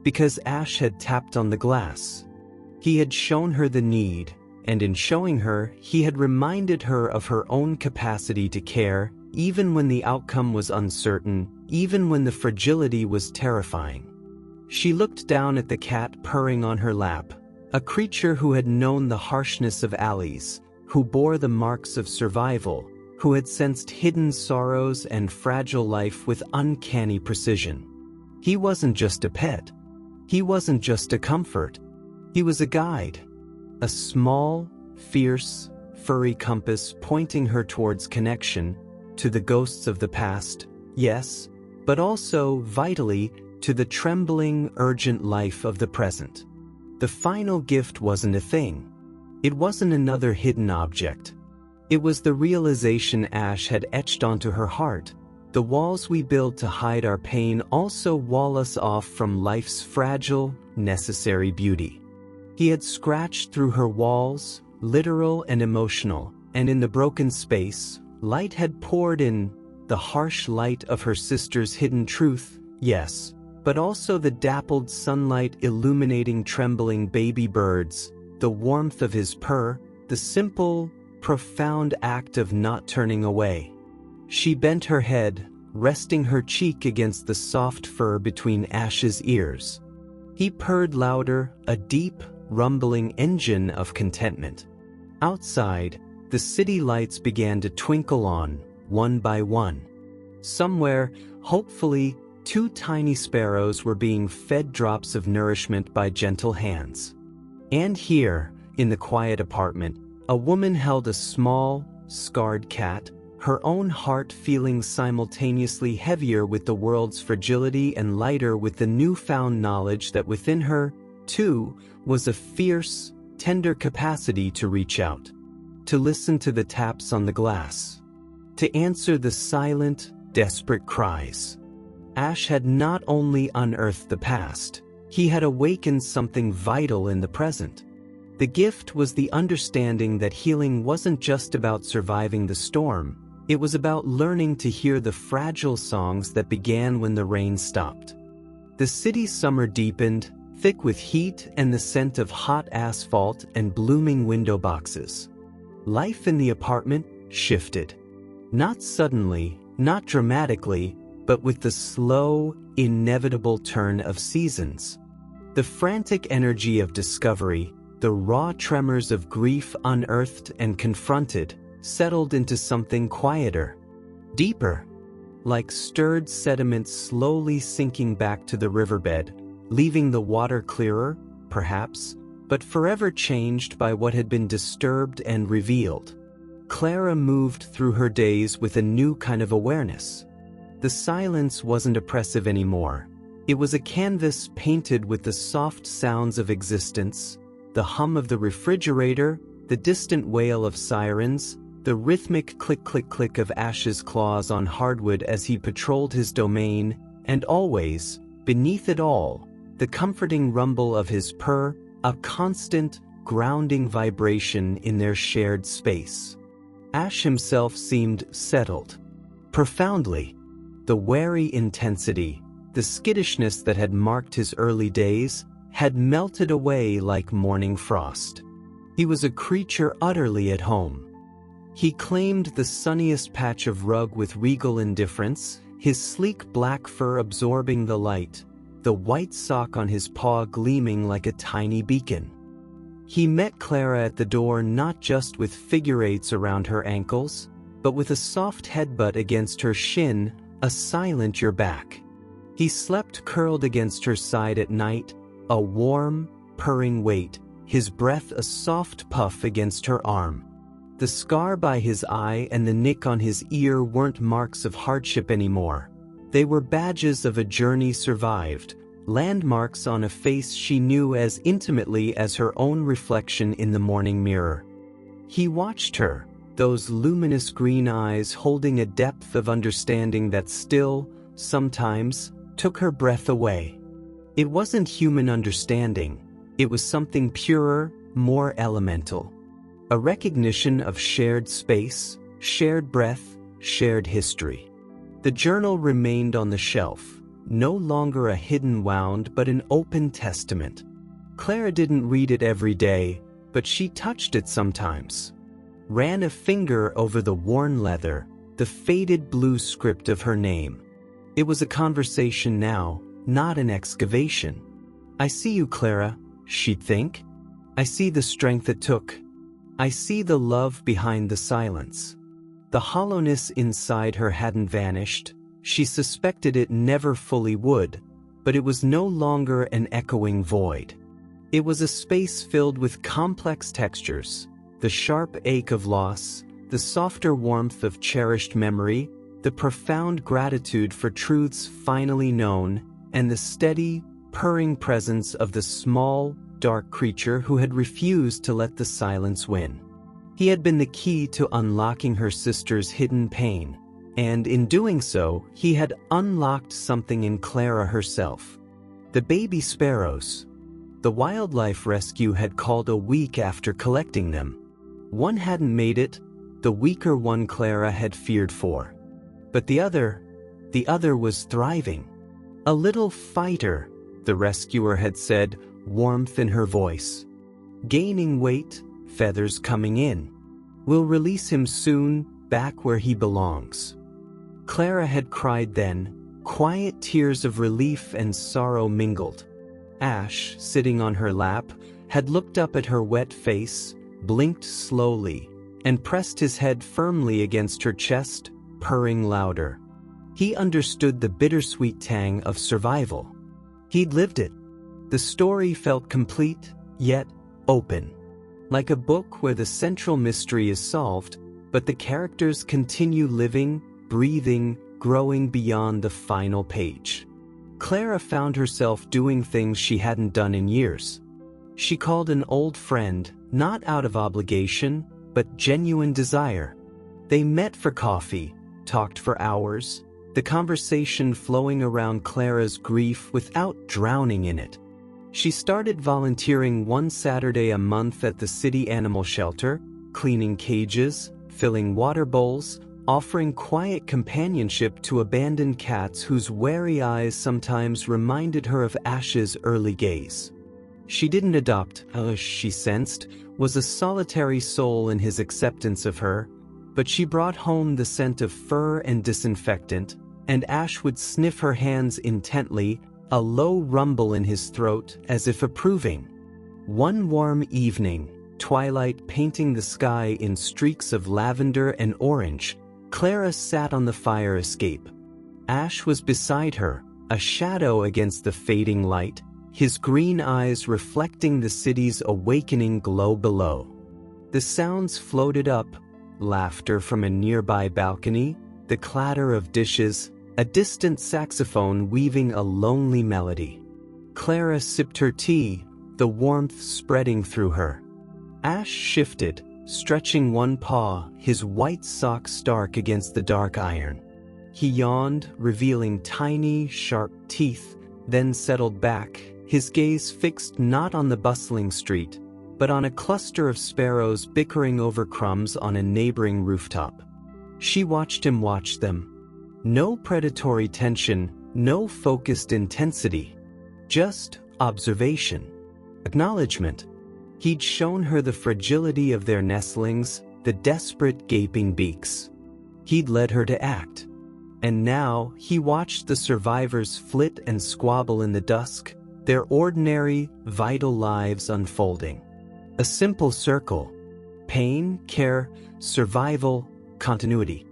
Because Ash had tapped on the glass. He had shown her the need, and in showing her, he had reminded her of her own capacity to care, even when the outcome was uncertain, even when the fragility was terrifying. She looked down at the cat purring on her lap, a creature who had known the harshness of alleys, who bore the marks of survival, who had sensed hidden sorrows and fragile life with uncanny precision. He wasn't just a pet. He wasn't just a comfort. He was a guide. A small, fierce, furry compass pointing her towards connection, to the ghosts of the past, yes, but also, vitally, to the trembling, urgent life of the present. The final gift wasn't a thing. It wasn't another hidden object. It was the realization Ash had etched onto her heart. The walls we build to hide our pain also wall us off from life's fragile, necessary beauty. He had scratched through her walls, literal and emotional, and in the broken space, Light had poured in, the harsh light of her sister's hidden truth, yes, but also the dappled sunlight illuminating trembling baby birds, the warmth of his purr, the simple, profound act of not turning away. She bent her head, resting her cheek against the soft fur between Ash's ears. He purred louder, a deep, rumbling engine of contentment. Outside, the city lights began to twinkle on, one by one. Somewhere, hopefully, 2 tiny sparrows were being fed drops of nourishment by gentle hands. And here, in the quiet apartment, a woman held a small, scarred cat, her own heart feeling simultaneously heavier with the world's fragility and lighter with the newfound knowledge that within her, too, was a fierce, tender capacity to reach out, to listen to the taps on the glass, to answer the silent, desperate cries. Ash had not only unearthed the past, he had awakened something vital in the present. The gift was the understanding that healing wasn't just about surviving the storm, it was about learning to hear the fragile songs that began when the rain stopped. The city's summer deepened, thick with heat and the scent of hot asphalt and blooming window boxes. Life in the apartment shifted. Not suddenly, not dramatically, but with the slow, inevitable turn of seasons. The frantic energy of discovery, the raw tremors of grief unearthed and confronted, settled into something quieter, deeper, like stirred sediment slowly sinking back to the riverbed, leaving the water clearer, perhaps, but forever changed by what had been disturbed and revealed. Clara moved through her days with a new kind of awareness. The silence wasn't oppressive anymore. It was a canvas painted with the soft sounds of existence, the hum of the refrigerator, the distant wail of sirens, the rhythmic click-click-click of Ash's claws on hardwood as he patrolled his domain, and always, beneath it all, the comforting rumble of his purr, a constant, grounding vibration in their shared space. Ash himself seemed settled. Profoundly. The wary intensity, the skittishness that had marked his early days, had melted away like morning frost. He was a creature utterly at home. He claimed the sunniest patch of rug with regal indifference, his sleek black fur absorbing the light, the white sock on his paw gleaming like a tiny beacon. He met Clara at the door not just with figure eights around her ankles, but with a soft headbutt against her shin, a silent "you're back." He slept curled against her side at night, a warm, purring weight, his breath a soft puff against her arm. The scar by his eye and the nick on his ear weren't marks of hardship anymore. They were badges of a journey survived, landmarks on a face she knew as intimately as her own reflection in the morning mirror. He watched her, those luminous green eyes holding a depth of understanding that still, sometimes, took her breath away. It wasn't human understanding, it was something purer, more elemental. A recognition of shared space, shared breath, shared history. The journal remained on the shelf, no longer a hidden wound but an open testament. Clara didn't read it every day, but she touched it sometimes. Ran a finger over the worn leather, the faded blue script of her name. It was a conversation now, not an excavation. "I see you, Clara," she'd think. "I see the strength it took. I see the love behind the silence." The hollowness inside her hadn't vanished. She suspected it never fully would, but it was no longer an echoing void. It was a space filled with complex textures, the sharp ache of loss, the softer warmth of cherished memory, the profound gratitude for truths finally known, and the steady, purring presence of the small, dark creature who had refused to let the silence win. He had been the key to unlocking her sister's hidden pain, and in doing so, he had unlocked something in Clara herself. The baby sparrows. The wildlife rescue had called a week after collecting them. One hadn't made it, the weaker one Clara had feared for. But the other was thriving. A little fighter, the rescuer had said, warmth in her voice. Gaining weight, feathers coming in. We'll release him soon, back where he belongs. Clara had cried then, quiet tears of relief and sorrow mingled. Ash, sitting on her lap, had looked up at her wet face, blinked slowly, and pressed his head firmly against her chest, purring louder. He understood the bittersweet tang of survival. He'd lived it. The story felt complete, yet open. Like a book where the central mystery is solved, but the characters continue living, breathing, growing beyond the final page. Clara found herself doing things she hadn't done in years. She called an old friend, not out of obligation, but genuine desire. They met for coffee, talked for hours, the conversation flowing around Clara's grief without drowning in it. She started volunteering one Saturday a month at the city animal shelter, cleaning cages, filling water bowls, offering quiet companionship to abandoned cats whose wary eyes sometimes reminded her of Ash's early gaze. She didn't adopt, she sensed, was a solitary soul in his acceptance of her, but she brought home the scent of fur and disinfectant, and Ash would sniff her hands intently, a low rumble in his throat as if approving. One warm evening, twilight painting the sky in streaks of lavender and orange, Clara sat on the fire escape. Ash was beside her, a shadow against the fading light, his green eyes reflecting the city's awakening glow below. The sounds floated up, laughter from a nearby balcony, the clatter of dishes, a distant saxophone weaving a lonely melody. Clara sipped her tea, the warmth spreading through her. Ash shifted, stretching one paw, his white sock stark against the dark iron. He yawned, revealing tiny, sharp teeth, then settled back, his gaze fixed not on the bustling street, but on a cluster of sparrows bickering over crumbs on a neighboring rooftop. She watched him watch them. No predatory tension, no focused intensity. Just observation. Acknowledgement. He'd shown her the fragility of their nestlings, the desperate gaping beaks. He'd led her to act. And now he watched the survivors flit and squabble in the dusk, their ordinary, vital lives unfolding. A simple circle. Pain, care, survival, continuity.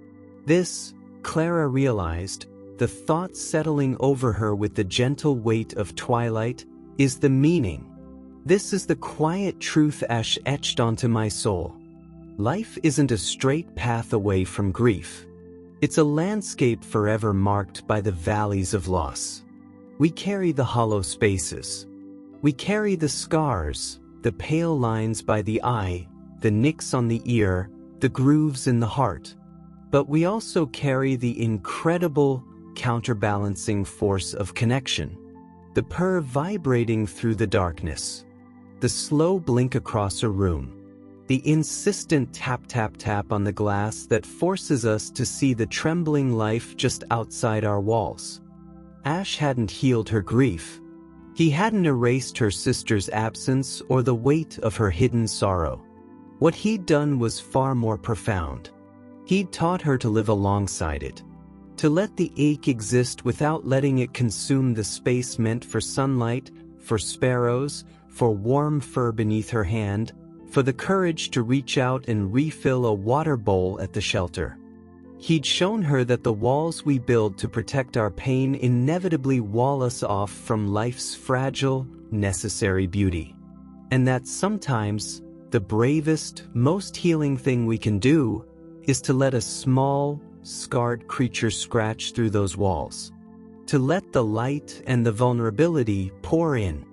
This, Clara realized, the thought settling over her with the gentle weight of twilight, is the meaning. This is the quiet truth Ash etched onto my soul. Life isn't a straight path away from grief. It's a landscape forever marked by the valleys of loss. We carry the hollow spaces. We carry the scars, the pale lines by the eye, the nicks on the ear, the grooves in the heart. But we also carry the incredible, counterbalancing force of connection. The purr vibrating through the darkness. The slow blink across a room. The insistent tap-tap-tap on the glass that forces us to see the trembling life just outside our walls. Ash hadn't healed her grief. He hadn't erased her sister's absence or the weight of her hidden sorrow. What he'd done was far more profound. He'd taught her to live alongside it. To let the ache exist without letting it consume the space meant for sunlight, for sparrows, for warm fur beneath her hand, for the courage to reach out and refill a water bowl at the shelter. He'd shown her that the walls we build to protect our pain inevitably wall us off from life's fragile, necessary beauty. And that sometimes, the bravest, most healing thing we can do is to let a small, scarred creature scratch through those walls. To let the light and the vulnerability pour in.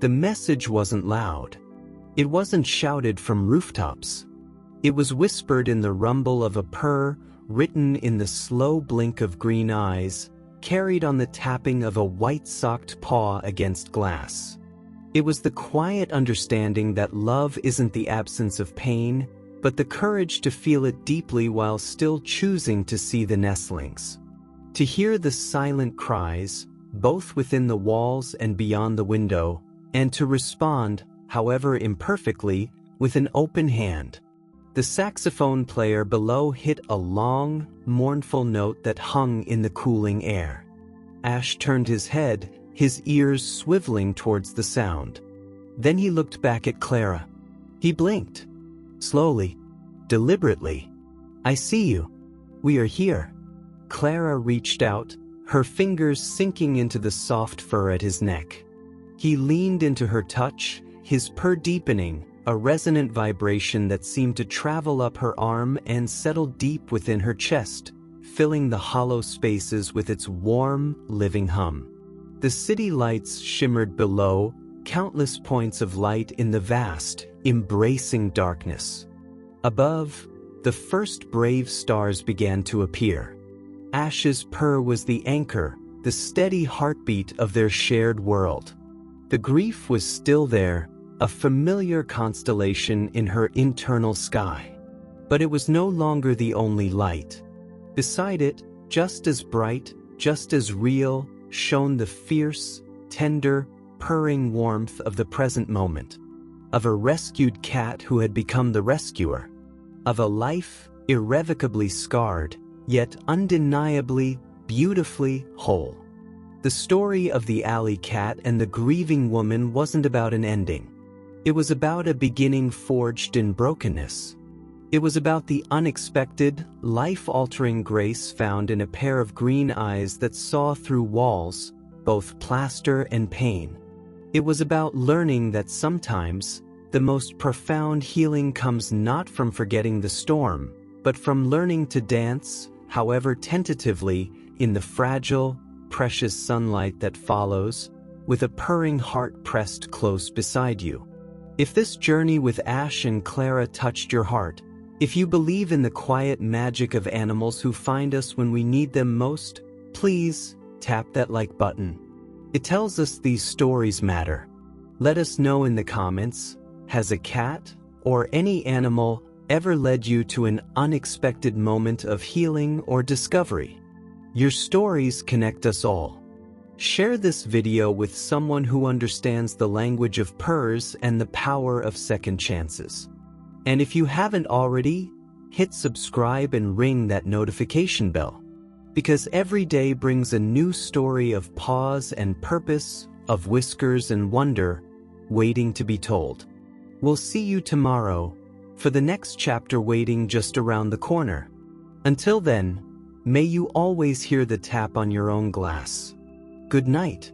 The message wasn't loud. It wasn't shouted from rooftops. It was whispered in the rumble of a purr, written in the slow blink of green eyes, carried on the tapping of a white-socked paw against glass. It was the quiet understanding that love isn't the absence of pain, but the courage to feel it deeply while still choosing to see the nestlings. To hear the silent cries, both within the walls and beyond the window, and to respond, however imperfectly, with an open hand. The saxophone player below hit a long, mournful note that hung in the cooling air. Ash turned his head, his ears swiveling towards the sound. Then he looked back at Clara. He blinked. Slowly, deliberately. "I see you. We are here." Clara reached out, her fingers sinking into the soft fur at his neck. He leaned into her touch, his purr deepening, a resonant vibration that seemed to travel up her arm and settle deep within her chest, filling the hollow spaces with its warm, living hum. The city lights shimmered below, countless points of light in the vast, embracing darkness. Above, the first brave stars began to appear. Ash's purr was the anchor, the steady heartbeat of their shared world. The grief was still there, a familiar constellation in her internal sky. But it was no longer the only light. Beside it, just as bright, just as real, shone the fierce, tender, purring warmth of the present moment. Of a rescued cat who had become the rescuer. Of a life irrevocably scarred, yet undeniably, beautifully whole. The story of the alley cat and the grieving woman wasn't about an ending. It was about a beginning forged in brokenness. It was about the unexpected, life-altering grace found in a pair of green eyes that saw through walls, both plaster and pain. It was about learning that sometimes, the most profound healing comes not from forgetting the storm, but from learning to dance, however tentatively, in the fragile, precious sunlight that follows, with a purring heart pressed close beside you. If this journey with Ash and Clara touched your heart, if you believe in the quiet magic of animals who find us when we need them most, please tap that like button. It tells us these stories matter. Let us know in the comments, has a cat or any animal ever led you to an unexpected moment of healing or discovery? Your stories connect us all. Share this video with someone who understands the language of purrs and the power of second chances. And if you haven't already, hit subscribe and ring that notification bell. Because every day brings a new story of pause and purpose, of whiskers and wonder, waiting to be told. We'll see you tomorrow, for the next chapter waiting just around the corner. Until then, may you always hear the tap on your own glass. Good night.